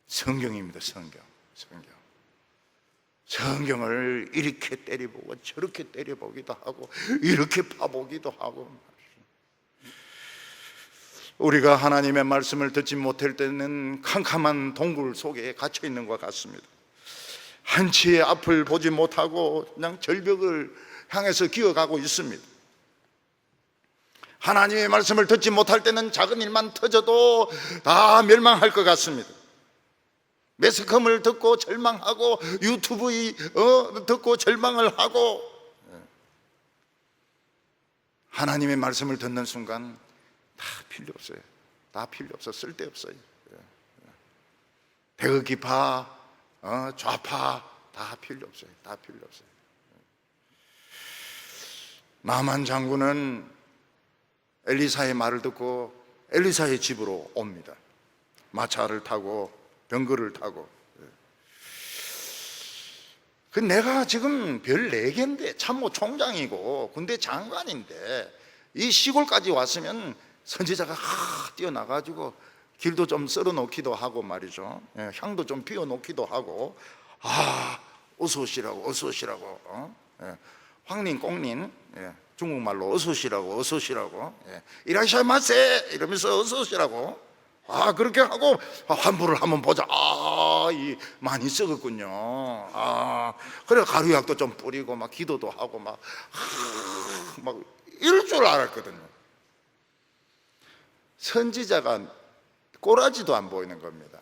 성경입니다. 성경을 이렇게 때려보고 저렇게 때려보기도 하고 이렇게 파보기도 하고. 우리가 하나님의 말씀을 듣지 못할 때는 캄캄한 동굴 속에 갇혀 있는 것 같습니다. 한치의 앞을 보지 못하고 그냥 절벽을 향해서 기어가고 있습니다. 하나님의 말씀을 듣지 못할 때는 작은 일만 터져도 다 멸망할 것 같습니다. 매스컴을 듣고 절망하고 유튜브 듣고 절망을 하고, 하나님의 말씀을 듣는 순간 다 필요 없어요. 다 필요 없어. 쓸데없어요. 배극기파, 좌파 다 필요 없어요. 다 필요 없어요. 나만 장군은 엘리사의 말을 듣고 엘리사의 집으로 옵니다. 마차를 타고 병거를 타고. 그 내가 지금 별 4개인데 참모 총장이고 군대 장관인데 이 시골까지 왔으면 선지자가 뛰어나가지고 길도 좀 썰어 놓기도 하고 말이죠. 향도 좀 피워 놓기도 하고, 어서 오시라고. 황린 꽁린, 중국말로 어서 오시라고. 이라샤마세 이러면서 어서 오시라고. 그렇게 하고 환부를 한번 보자. 많이 썩었군요. 그래 가루약도 좀 뿌리고 막 기도도 하고 막 이럴 줄 알았거든요. 선지자가 꼬라지도 안 보이는 겁니다.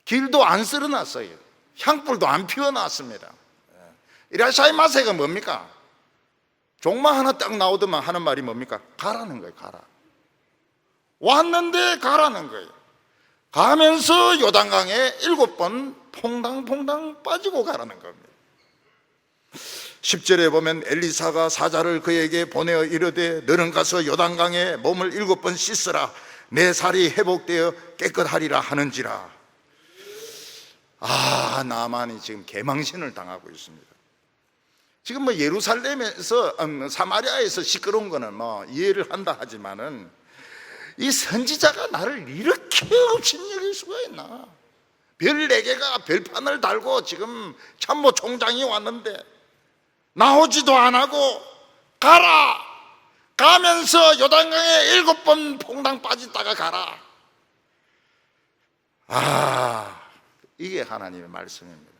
길도 안 쓸어놨어요. 향불도 안 피워놨습니다. 이라샤이마세가 뭡니까? 종마 하나 딱 나오더만 하는 말이 뭡니까? 가라는 거예요. 가라. 왔는데 가라는 거예요. 가면서 요단강에 7번 퐁당퐁당 빠지고 가라는 겁니다. 10절에 보면 엘리사가 사자를 그에게 보내어 이르되 너는 가서 요단강에 몸을 7번 씻으라. 내 살이 회복되어 깨끗하리라 하는지라. 나만이 지금 개망신을 당하고 있습니다. 지금 뭐 예루살렘에서 사마리아에서 시끄러운 거는 뭐 이해를 한다 하지만은 이 선지자가 나를 이렇게 업신여길 수가 있나? 별 4개가 별판을 달고 지금 참모 총장이 왔는데 나오지도 안 하고 가라! 가면서 요단강에 7번 퐁당 빠지다가 가라. 이게 하나님의 말씀입니다.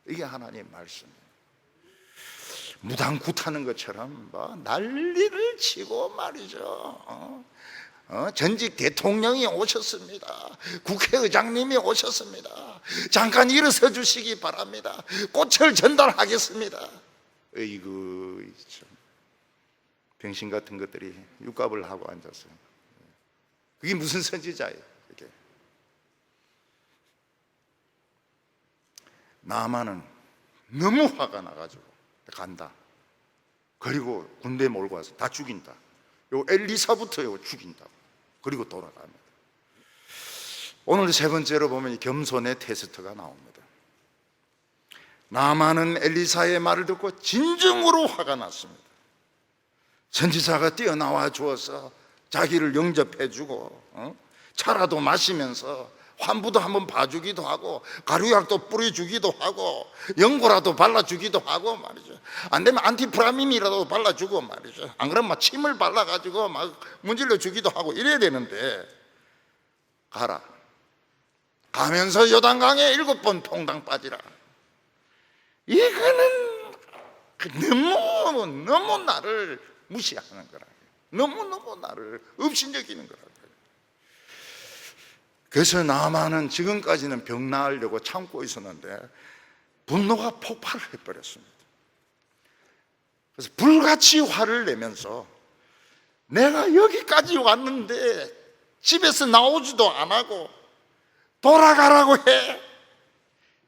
이게 하나님의 말씀입니다. 무당굿하는 것처럼 뭐 난리를 치고 말이죠. 전직 대통령이 오셨습니다. 국회의장님이 오셨습니다. 잠깐 일어서 주시기 바랍니다. 꽃을 전달하겠습니다. 어이구, 참 병신 같은 것들이 육갑을 하고 앉았어요. 그게 무슨 선지자예요? 그게. 나만은 너무 화가 나가지고 간다. 그리고 군대 몰고 와서 다 죽인다. 요 엘리사부터 요 죽인다. 그리고 돌아갑니다. 오늘 3번째로 보면 이 겸손의 테스트가 나옵니다. 나만은 엘리사의 말을 듣고 진정으로 화가 났습니다. 선지자가 뛰어나와 주어서 자기를 영접해 주고 차라도 마시면서 환부도 한번 봐주기도 하고 가루약도 뿌려주기도 하고 연고라도 발라주기도 하고 말이죠. 안 되면 안티프라민이라도 발라주고 말이죠. 안 그러면 막 침을 발라가지고 막 문질러 주기도 하고 이래야 되는데 가라. 가면서 요단강에 7번 퐁당 빠지라. 이거는 너무 나를 무시하는 거라. 너무 나를 업신여기는 거라. 그래서 나만은 지금까지는 병 나으려고 참고 있었는데 분노가 폭발을 해버렸습니다. 그래서 불같이 화를 내면서 내가 여기까지 왔는데 집에서 나오지도 안 하고 돌아가라고 해.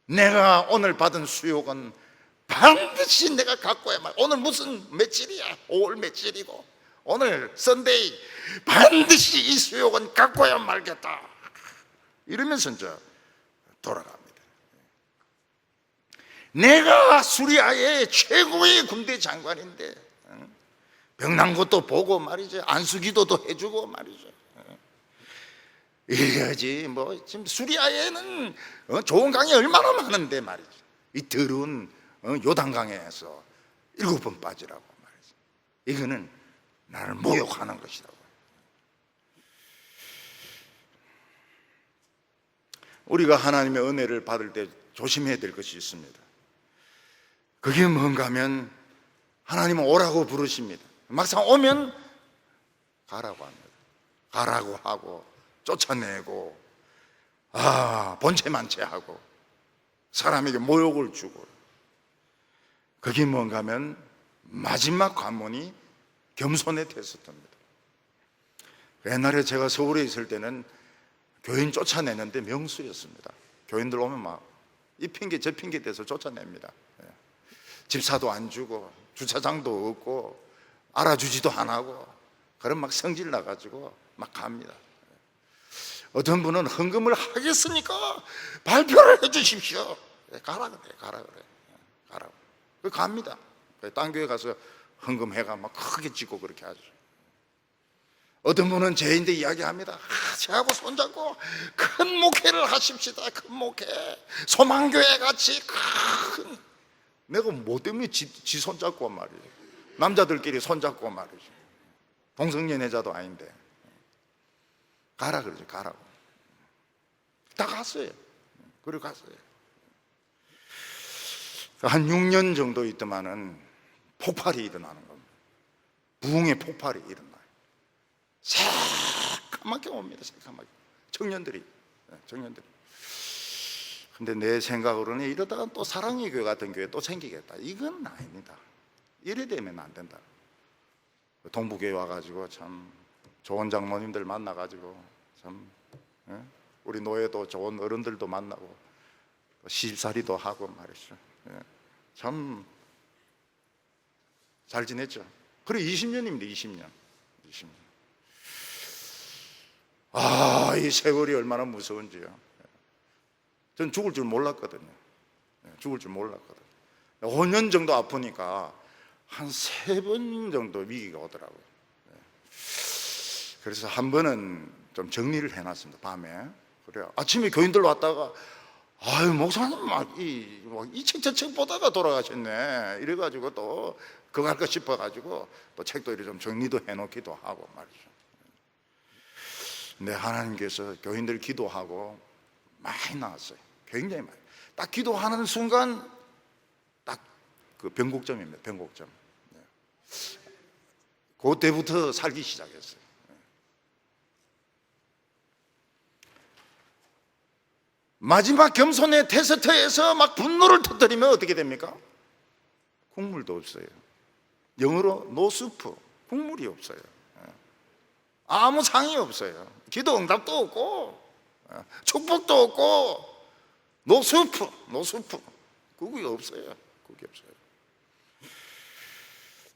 내가 오늘 받은 수욕은 반드시 내가 갖고 와야 말. 오늘 무슨 며칠이야? 5월 며칠이고 오늘 선데이 반드시 이 수욕은 갖고 와야 말겠다. 이러면서 이제 돌아갑니다. 내가 수리아의 최고의 군대 장관인데 병난 것도 보고 말이죠. 안수기도도 해주고 말이죠. 이래야지. 뭐 지금 수리아에는 좋은 강이 얼마나 많은데 말이죠. 이 더러운 요단강에서 7번 빠지라고 말이죠. 이거는 나를 모욕하는 것이라고. 우리가 하나님의 은혜를 받을 때 조심해야 될 것이 있습니다. 그게 뭔가 하면 하나님은 오라고 부르십니다. 막상 오면 가라고 합니다. 가라고 하고 쫓아내고 본체만체하고 사람에게 모욕을 주고. 그게 뭔가 하면 마지막 관문이 겸손의 테스트입니다. 옛날에 제가 서울에 있을 때는 교인 쫓아내는데 명수였습니다. 교인들 오면 막 이 핑계 저 핑계 대서 쫓아냅니다. 집사도 안 주고 주차장도 없고 알아주지도 안 하고 그럼 막 성질 나가지고 막 갑니다. 어떤 분은 헌금을 하겠으니까 발표를 해주십시오. 가라 그래, 가라 그래, 가라고. 갑니다. 딴 교회 가서 헌금해가 막 크게 찍고 그렇게 하죠. 어떤 분은 제인데 이야기합니다. 저하고 손잡고 큰 목회를 하십시다. 큰 목회, 소망교회 같이 큰. 내가 뭐 때문에 지 손잡고 말이죠. 남자들끼리 손잡고 말이죠. 동성연애자도 아닌데 가라 그러죠. 가라고. 다 갔어요. 그리고 갔어요. 한 6년 정도 있더만은 폭발이 일어나는 겁니다. 부흥의 폭발이 일어나요. 새까맣게 옵니다. 새까맣게. 청년들이. 근데 내 생각으로는 이러다가 또 사랑의 교회 같은 교회 또 생기겠다. 이건 아닙니다. 이래 되면 안 된다. 동부교회 와가지고 참 좋은 장로님들 만나가지고 참 우리 노예도 좋은 어른들도 만나고 시집살이도 하고 말이죠. 참 잘 지냈죠. 그래 20년입니다. 20년. 이 세월이 얼마나 무서운지요. 전 죽을 줄 몰랐거든요. 죽을 줄 몰랐거든요. 5년 정도 아프니까 한 3번 정도 위기가 오더라고요. 그래서 한 번은 좀 정리를 해놨습니다. 밤에. 그래요. 아침에 교인들 왔다가 아유 목사님 이 책 저 책 보다가 돌아가셨네. 이래가지고 또 그거 할까 싶어가지고 또 책도 이렇게 좀 정리도 해놓기도 하고 말이죠. 근데 하나님께서 교인들 기도하고 많이 나왔어요. 굉장히 많이. 딱 기도하는 순간 딱 그 변곡점입니다. 변곡점. 그때부터 살기 시작했어요. 마지막 겸손의 테스트에서 막 분노를 터뜨리면 어떻게 됩니까? 국물도 없어요. 영어로 no soup, 국물이 없어요. 아무 상이 없어요. 기도 응답도 없고 축복도 없고 no soup, no soup. 그게 없어요. 그게 없어요.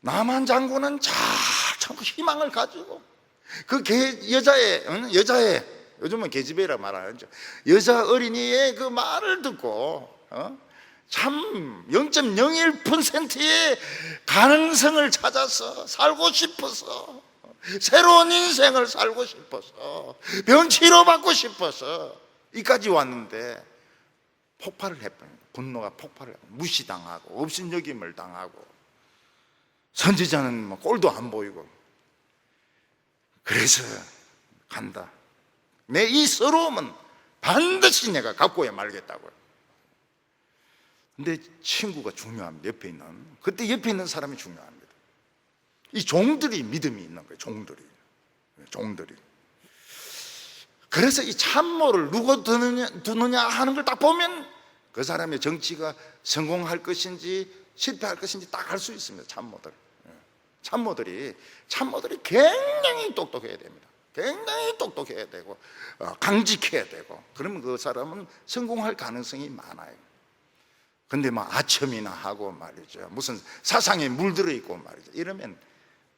나만 장군은 참 희망을 가지고 그 여자의 요즘은 계집애라 말하죠. 여자 어린이의 그 말을 듣고 참 0.01%의 가능성을 찾아서 살고 싶어서 새로운 인생을 살고 싶어서 병 치료받고 싶어서 이까지 왔는데 폭발을 해버립니다. 분노가 폭발을 무시당하고 업신여김을 당하고 선지자는 뭐 꼴도 안 보이고 그래서 간다. 내 이 서러움은 반드시 내가 갖고야 말겠다고요. 근데 친구가 중요합니다. 옆에 있는 그때 옆에 있는 사람이 중요합니다. 이 종들이 믿음이 있는 거예요. 종들이 그래서 이 참모를 누구 두느냐 하는 걸 딱 보면 그 사람의 정치가 성공할 것인지 실패할 것인지 딱 알 수 있습니다. 참모들이 굉장히 똑똑해야 됩니다. 굉장히 똑똑해야 되고 강직해야 되고 그러면 그 사람은 성공할 가능성이 많아요. 근데 막 아첨이나 하고 말이죠. 무슨 사상에 물들어 있고 말이죠. 이러면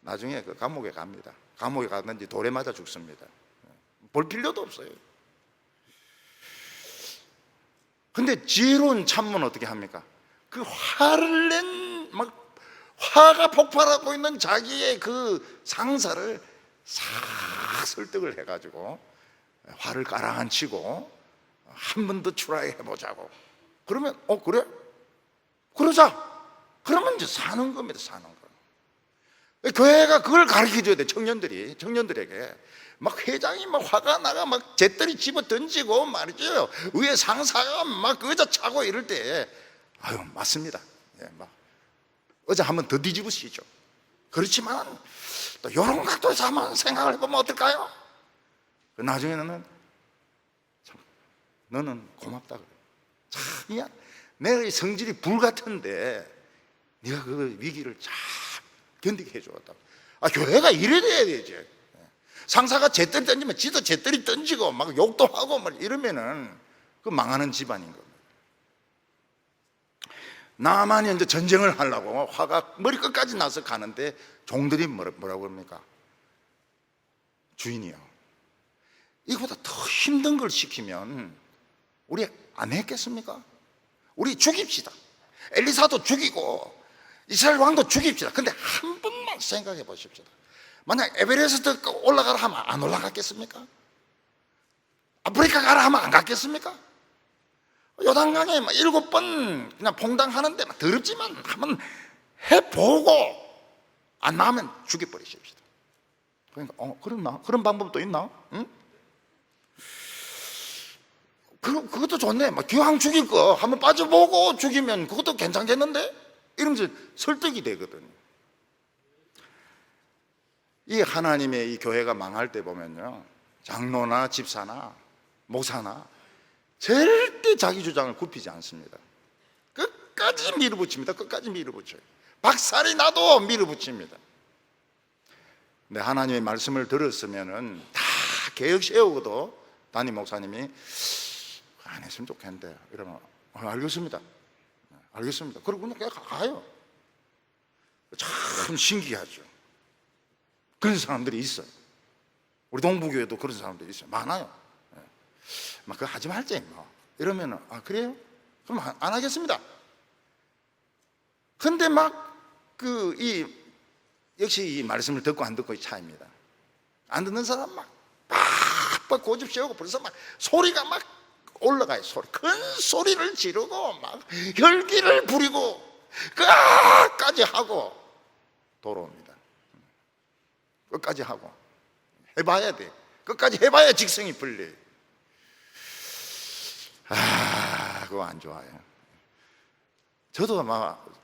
나중에 그 감옥에 갑니다. 감옥에 가든지 돌에 맞아 죽습니다. 볼 필요도 없어요. 근데 지혜로운 참모는 어떻게 합니까? 그 화를 막 화가 폭발하고 있는 자기의 그 상사를 싹 설득을 해가지고 화를 가라앉히고 한 번 더 트라이 해보자고. 그러면 그래? 그러자. 그러면 이제 사는 겁니다. 사는 거. 교회가 그걸 가르쳐줘야 돼. 청년들에게 막 회장이 막 화가 나가 막 잿더리 집어 던지고 말이죠. 위에 상사가 막 의자 차고 이럴 때 아유 맞습니다. 막 의자 한번 더 뒤집으시죠. 그렇지만 또 이런 각도에서 한번 생각을 해보면 어떨까요? 나중에는 참 너는 고맙다 그래. 참 내가 성질이 불같은데 네가 그 위기를 잘 견디게 해주었다. 교회가 이래 돼야 되지. 상사가 잿더리 던지면 지도 잿더리 던지고 막 욕도 하고 막 이러면은 그 망하는 집안인 겁니다. 나만이 이제 전쟁을 하려고 화가 머리끝까지 나서 가는데 종들이 뭐라고 합니까? 주인이요. 이거보다 더 힘든 걸 시키면 우리 안 했겠습니까? 우리 죽입시다. 엘리사도 죽이고 이스라엘 왕도 죽입시다. 근데 한 번만 생각해 보십시다. 만약 에베레스트 올라가라 하면 안 올라갔겠습니까? 아프리카 가라 하면 안 갔겠습니까? 요단강에 7번 그냥 봉당하는데 더럽지만 한번 해보고 안 나오면 죽여버리십시다. 그러니까 그런 방법도 있나? 응? 그것도 좋네. 막 기왕 죽일 거 한번 빠져보고 죽이면 그것도 괜찮겠는데? 이러면서 설득이 되거든요. 이 하나님의 이 교회가 망할 때 보면요, 장로나 집사나 목사나 절대 자기 주장을 굽히지 않습니다. 끝까지 밀어붙입니다. 끝까지 밀어붙여요. 박살이 나도 밀어붙입니다. 근데 하나님의 말씀을 들었으면은 다 계획 세우고도 담임 목사님이 안 했으면 좋겠는데 이러면 알겠습니다. 알겠습니다. 그러고 그냥 가요. 참 신기하죠. 그런 사람들이 있어요. 우리 동부교회도 그런 사람들이 있어요. 많아요. 막 그거 하지 말지 뭐 이러면은 그래요? 그럼 안 하겠습니다. 근데 막 역시 이 말씀을 듣고 안 듣고의 차이입니다. 안 듣는 사람 막 고집 세우고 벌써 막 소리가 막 올라가요. 큰 소리를 지르고 막 혈기를 부리고 끝까지 하고 돌아옵니다. 끝까지 하고 해봐야 돼. 끝까지 해봐야 직성이 풀려. 그거 안 좋아요. 저도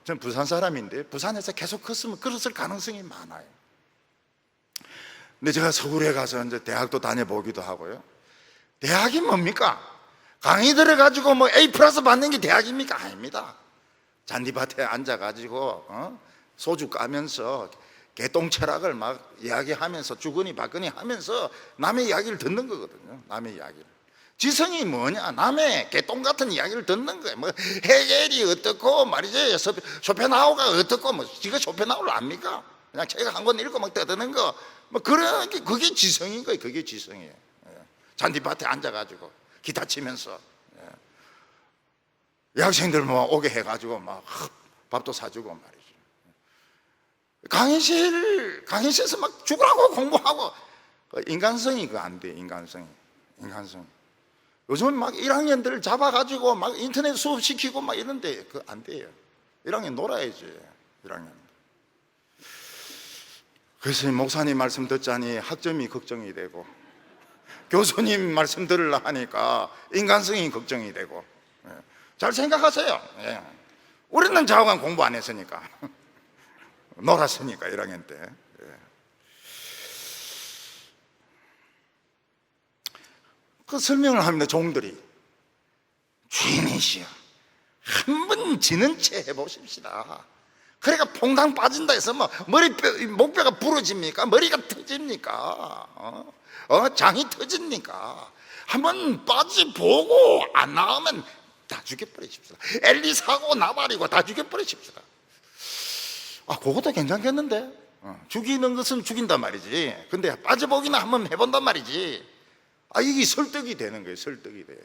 전 부산 사람인데 부산에서 계속 컸으면 그랬을 가능성이 많아요. 근데 제가 서울에 가서 이제 대학도 다녀보기도 하고요. 대학이 뭡니까? 강의 들어가지고 뭐 A+ 받는 게 대학입니까? 아닙니다. 잔디밭에 앉아가지고 소주 까면서 개똥철학을 막 이야기하면서 주거니 받거니 하면서 남의 이야기를 듣는 거거든요. 남의 이야기를. 지성이 뭐냐? 남의 개똥 같은 이야기를 듣는 거예요. 뭐 헤겔이 어떻고 말이지, 쇼펜하우가 어떻고, 뭐 지가 쇼펜하우를 압니까? 그냥 책 한 권 읽고 막 떠드는 거, 뭐 그런 게 그게 지성인 거예요. 그게 지성이에요. 잔디밭에 앉아가지고 기타 치면서 여학생들 뭐 오게 해가지고 막 밥도 사주고 말이죠. 강의실에서 막 죽으라고 공부하고 인간성이 그거 안 돼. 인간성이. 요즘은 막 1학년들을 잡아가지고 막 인터넷 수업 시키고 막 이런데 그거 안 돼요. 1학년 놀아야지. 1학년. 그래서 목사님 말씀 듣자니 학점이 걱정이 되고, 교수님 말씀 들으려 하니까 인간성이 걱정이 되고. 잘 생각하세요. 우리는 좌우간 공부 안 했으니까. 놀았으니까 1학년 때. 그 설명을 합니다. 종들이 주인이시여 한번 지는 채 해보십시다. 그러니까 퐁당 빠진다 해서 뭐 목뼈가 부러집니까? 머리가 터집니까? 장이 터집니까? 한번 빠지보고 안 나오면 다 죽여버리십시다. 엘리사고 나발이고 다 죽여버리십시다. 그것도 괜찮겠는데? 죽이는 것은 죽인단 말이지. 근데 빠져보기는 한번 해본단 말이지. 이게 설득이 되는 거예요. 설득이 돼요.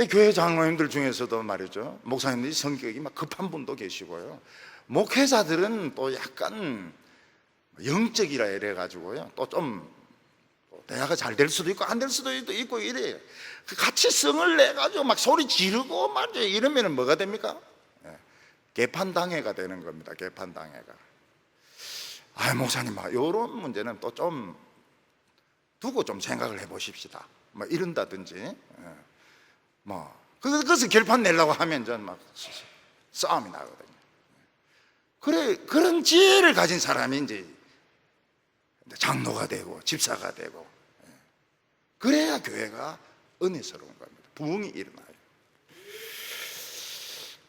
교회 장로님들 중에서도 말이죠, 목사님들이 성격이 막 급한 분도 계시고요, 목회자들은 또 약간 영적이라 이래가지고요, 또 좀 대화가 잘 될 수도 있고 안 될 수도 있고 이래요. 같이 성을 내가지고 막 소리 지르고 말이죠. 이러면 뭐가 됩니까? 개판당회가 되는 겁니다. 개판당회가. 목사님, 이런 문제는 또 좀 두고 좀 생각을 해보십시다. 뭐 이런다든지. 그것을 결판 내려고 하면 전 막 싸움이 나거든요. 그런 지혜를 가진 사람이 이제 장로가 되고 집사가 되고, 그래야 교회가 은혜스러운 겁니다. 부흥이 일어나요.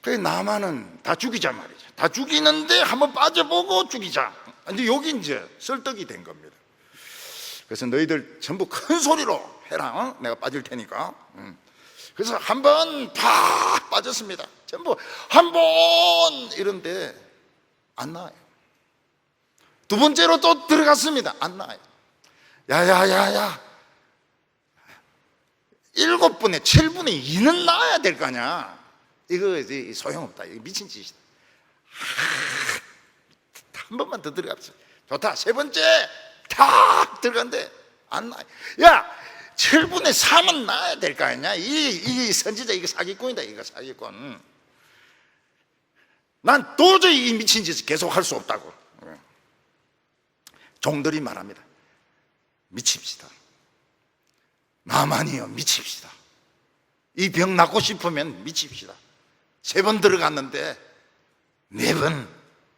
그래 나만은 다 죽이자 말이죠. 다 죽이는데 한번 빠져보고 죽이자. 근데 여기 이제 설득이 된 겁니다. 그래서 너희들 전부 큰 소리로 해라. 내가 빠질 테니까. 그래서 한 번 팍 빠졌습니다. 전부 한 번 이런데 안 나와요. 두 번째로 또 들어갔습니다. 안 나와요. 야야야야, 7분의 7분의 2는 나와야 될 거 아니야. 이거 이제 소용없다. 이거 미친 짓이다. 한 번만 더 들어갑시다. 좋다. 세 번째 탁 들어간데 안 나와요. 야, 7분의 3은 나와야 될 거 아니냐. 이 선지자 이거 사기꾼이다. 이거 사기꾼. 난 도저히 이 미친 짓을 계속 할 수 없다고. 종들이 말합니다. 미칩시다. 나만이요, 미칩시다. 이 병 낫고 싶으면 미칩시다. 3번 들어갔는데 4번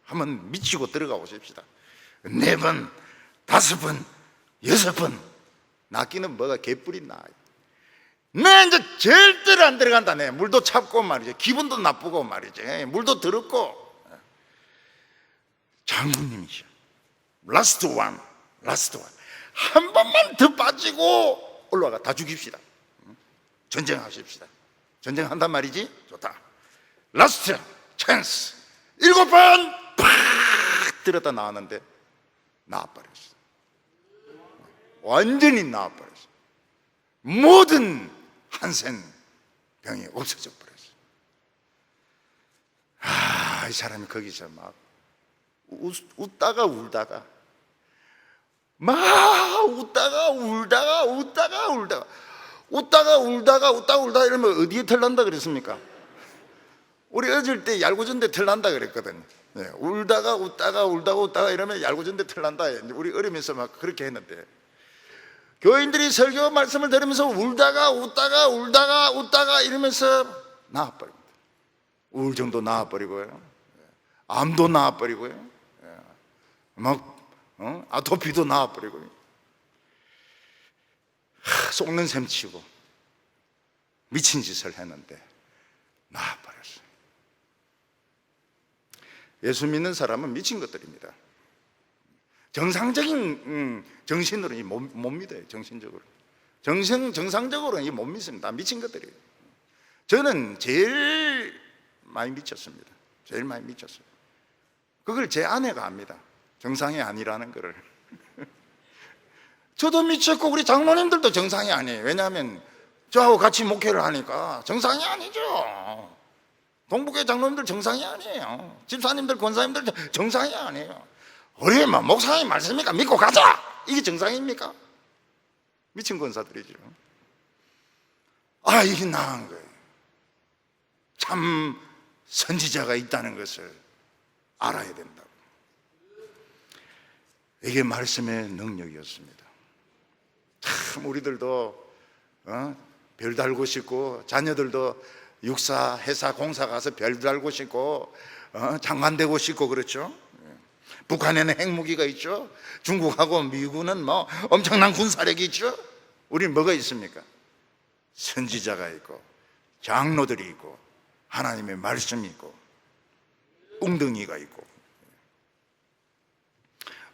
한번 미치고 들어가 보십시다. 4번, 5번, 6번 낫기는 뭐가 개뿔이 나요. 내 이제 절대로 안 들어간다. 내 물도 찹고 말이죠. 기분도 나쁘고 말이죠. 물도 더럽고. 장군님이셔. 라스트 원, 라스트 원. 한 번만 더 빠지고 올라가. 다 죽입시다. 전쟁하십시다. 전쟁한단 말이지? 좋다. 라스트 찬스. 7번 팍 들었다 나왔는데 나와버렸어. 완전히 나와버렸어. 모든 한센 병이 없어져 버렸어. 이 사람이 거기서 막 웃다가 울다가 막 웃다가 울다가 이러면 어디에 털난다 그랬습니까? 우리 어릴 때 얄궂은 데 털난다 그랬거든요. 네, 울다가 이러면 얄궂은 데 털난다. 우리 어리면서 막 그렇게 했는데, 교인들이 설교 말씀을 들으면서 울다가 이러면서 나와버립니다. 우울증도 나와버리고요, 암도 나와버리고요, 아토피도 나와버리고요, 속는 셈 치고 미친 짓을 했는데 나와버렸어요. 예수 믿는 사람은 미친 것들입니다. 정상적인 정신으로는 못 믿어요. 정신적으로, 정상적으로는 못 믿습니다. 미친 것들이에요. 저는 제일 많이 미쳤습니다. 제일 많이 미쳤어요. 그걸 제 아내가 압니다. 정상이 아니라는 거를. 저도 미쳤고 우리 장로님들도 정상이 아니에요. 왜냐하면 저하고 같이 목회를 하니까 정상이 아니죠. 동북교회 장로님들 정상이 아니에요. 집사님들, 권사님들 정상이 아니에요. 우리 목사님 말씀이니까 믿고 가자! 이게 정상입니까? 미친 권사들이죠. 이게 나은 거예요. 참 선지자가 있다는 것을 알아야 된다고. 이게 말씀의 능력이었습니다. 참 우리들도 별 달고 싶고, 자녀들도 육사, 회사, 공사 가서 별 달고 싶고, 장관 되고 싶고 그렇죠. 북한에는 핵무기가 있죠. 중국하고 미국은 엄청난 군사력이 있죠. 우리는 뭐가 있습니까? 선지자가 있고, 장로들이 있고, 하나님의 말씀이 있고, 웅덩이가 있고.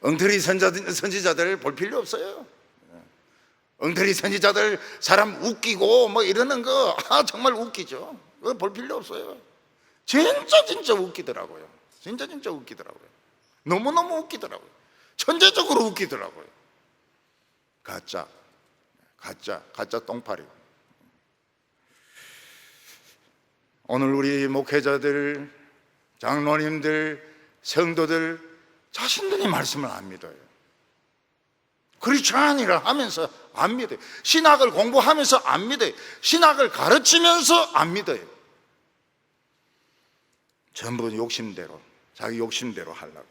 엉터리 선지자들 볼 필요 없어요. 엉터리 선지자들 사람 웃기고 이러는 거 정말 웃기죠. 그거 볼 필요 없어요. 진짜 웃기더라고요. 진짜 웃기더라고요. 너무너무 웃기더라고요. 천재적으로 웃기더라고요. 가짜 똥파리. 오늘 우리 목회자들, 장로님들, 성도들 자신들이 말씀을 안 믿어요. 크리스찬이라 하면서 안 믿어요. 신학을 공부하면서 안 믿어요. 신학을 가르치면서 안 믿어요. 전부 욕심대로, 자기 욕심대로 하려고.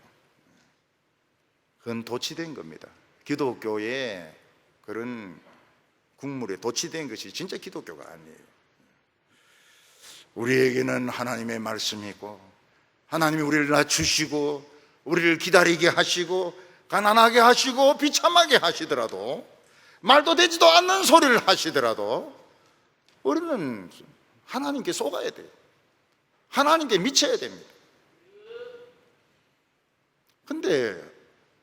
그건 도취된 겁니다. 기독교의 그런 국물에 도취된 것이 진짜 기독교가 아니에요. 우리에게는 하나님의 말씀이 있고, 하나님이 우리를 낮추시고, 우리를 기다리게 하시고, 가난하게 하시고, 비참하게 하시더라도, 말도 되지도 않는 소리를 하시더라도 우리는 하나님께 속아야 돼요. 하나님께 미쳐야 됩니다. 근데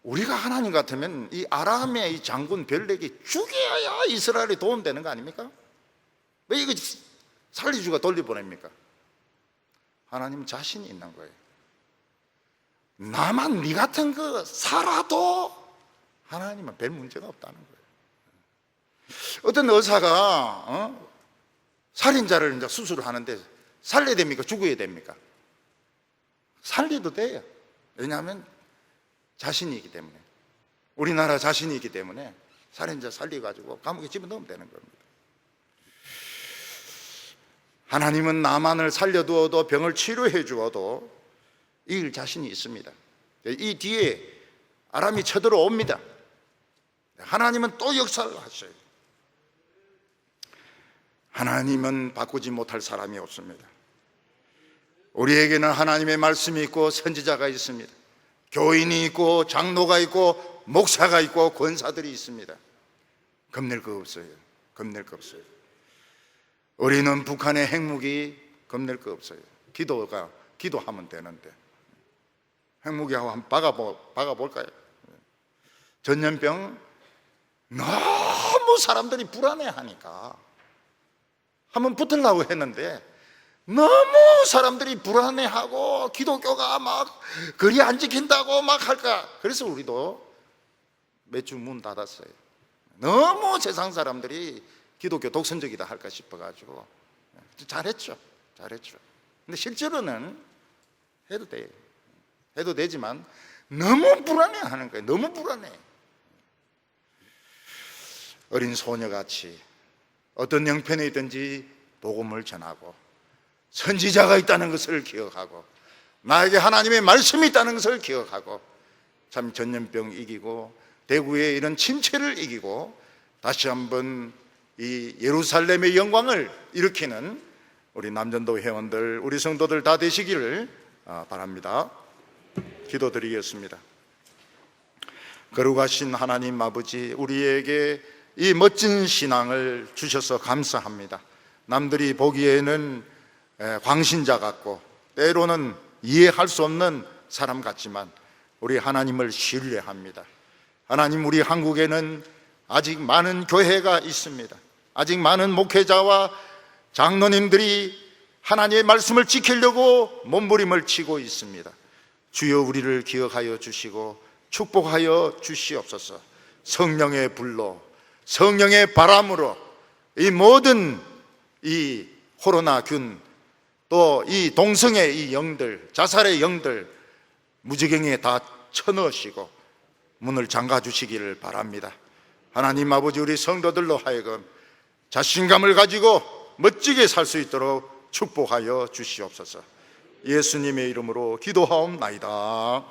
우리가 하나님 같으면 이 아람의 이 장군 벨렉이 죽여야 이스라엘이 도움되는 거 아닙니까? 왜 이거 살리주가 돌려보냅니까? 하나님은 자신이 있는 거예요. 나만 네 같은 거 살아도 하나님은 별 문제가 없다는 거예요. 어떤 의사가 살인자를 이제 수술을 하는데 살려야 됩니까? 죽어야 됩니까? 살려도 돼요. 왜냐하면 자신이 있기 때문에, 우리나라 자신이 있기 때문에 살인자 살려가지고 감옥에 집어넣으면 되는 겁니다. 하나님은 나만을 살려두어도, 병을 치료해 주어도 이길 자신이 있습니다. 이 뒤에 아람이 쳐들어옵니다. 하나님은 또 역사를 하셔요. 하나님은 바꾸지 못할 사람이 없습니다. 우리에게는 하나님의 말씀이 있고, 선지자가 있습니다. 교인이 있고, 장로가 있고, 목사가 있고, 권사들이 있습니다. 겁낼 거 없어요. 겁낼 거 없어요. 우리는 북한의 핵무기 겁낼 거 없어요. 기도하면 되는데 핵무기하고 한번 박아볼까요? 전염병 너무 사람들이 불안해하니까 한번 붙으려고 했는데 너무 사람들이 불안해하고 기독교가 막 거리 안 지킨다고 막 할까. 그래서 우리도 몇 주 문 닫았어요. 너무 세상 사람들이 기독교 독선적이다 할까 싶어가지고. 잘했죠. 근데 실제로는 해도 돼요. 해도 되지만 너무 불안해하는 거예요. 너무 불안해. 어린 소녀같이 어떤 형편에 있든지 복음을 전하고 선지자가 있다는 것을 기억하고 나에게 하나님의 말씀이 있다는 것을 기억하고 참 전염병 이기고 대구의 이런 침체를 이기고 다시 한번 이 예루살렘의 영광을 일으키는 우리 남전도 회원들, 우리 성도들 다 되시기를 바랍니다. 기도드리겠습니다. 거룩하신 하나님 아버지, 우리에게 이 멋진 신앙을 주셔서 감사합니다. 남들이 보기에는 광신자 같고 때로는 이해할 수 없는 사람 같지만 우리 하나님을 신뢰합니다. 하나님, 우리 한국에는 아직 많은 교회가 있습니다. 아직 많은 목회자와 장로님들이 하나님의 말씀을 지키려고 몸부림을 치고 있습니다. 주여, 우리를 기억하여 주시고 축복하여 주시옵소서. 성령의 불로, 성령의 바람으로 이 모든 이 코로나균, 또 이 동성의 이 영들, 자살의 영들 무지경에 다 쳐넣으시고 문을 잠가 주시기를 바랍니다. 하나님 아버지, 우리 성도들로 하여금 자신감을 가지고 멋지게 살 수 있도록 축복하여 주시옵소서. 예수님의 이름으로 기도하옵나이다.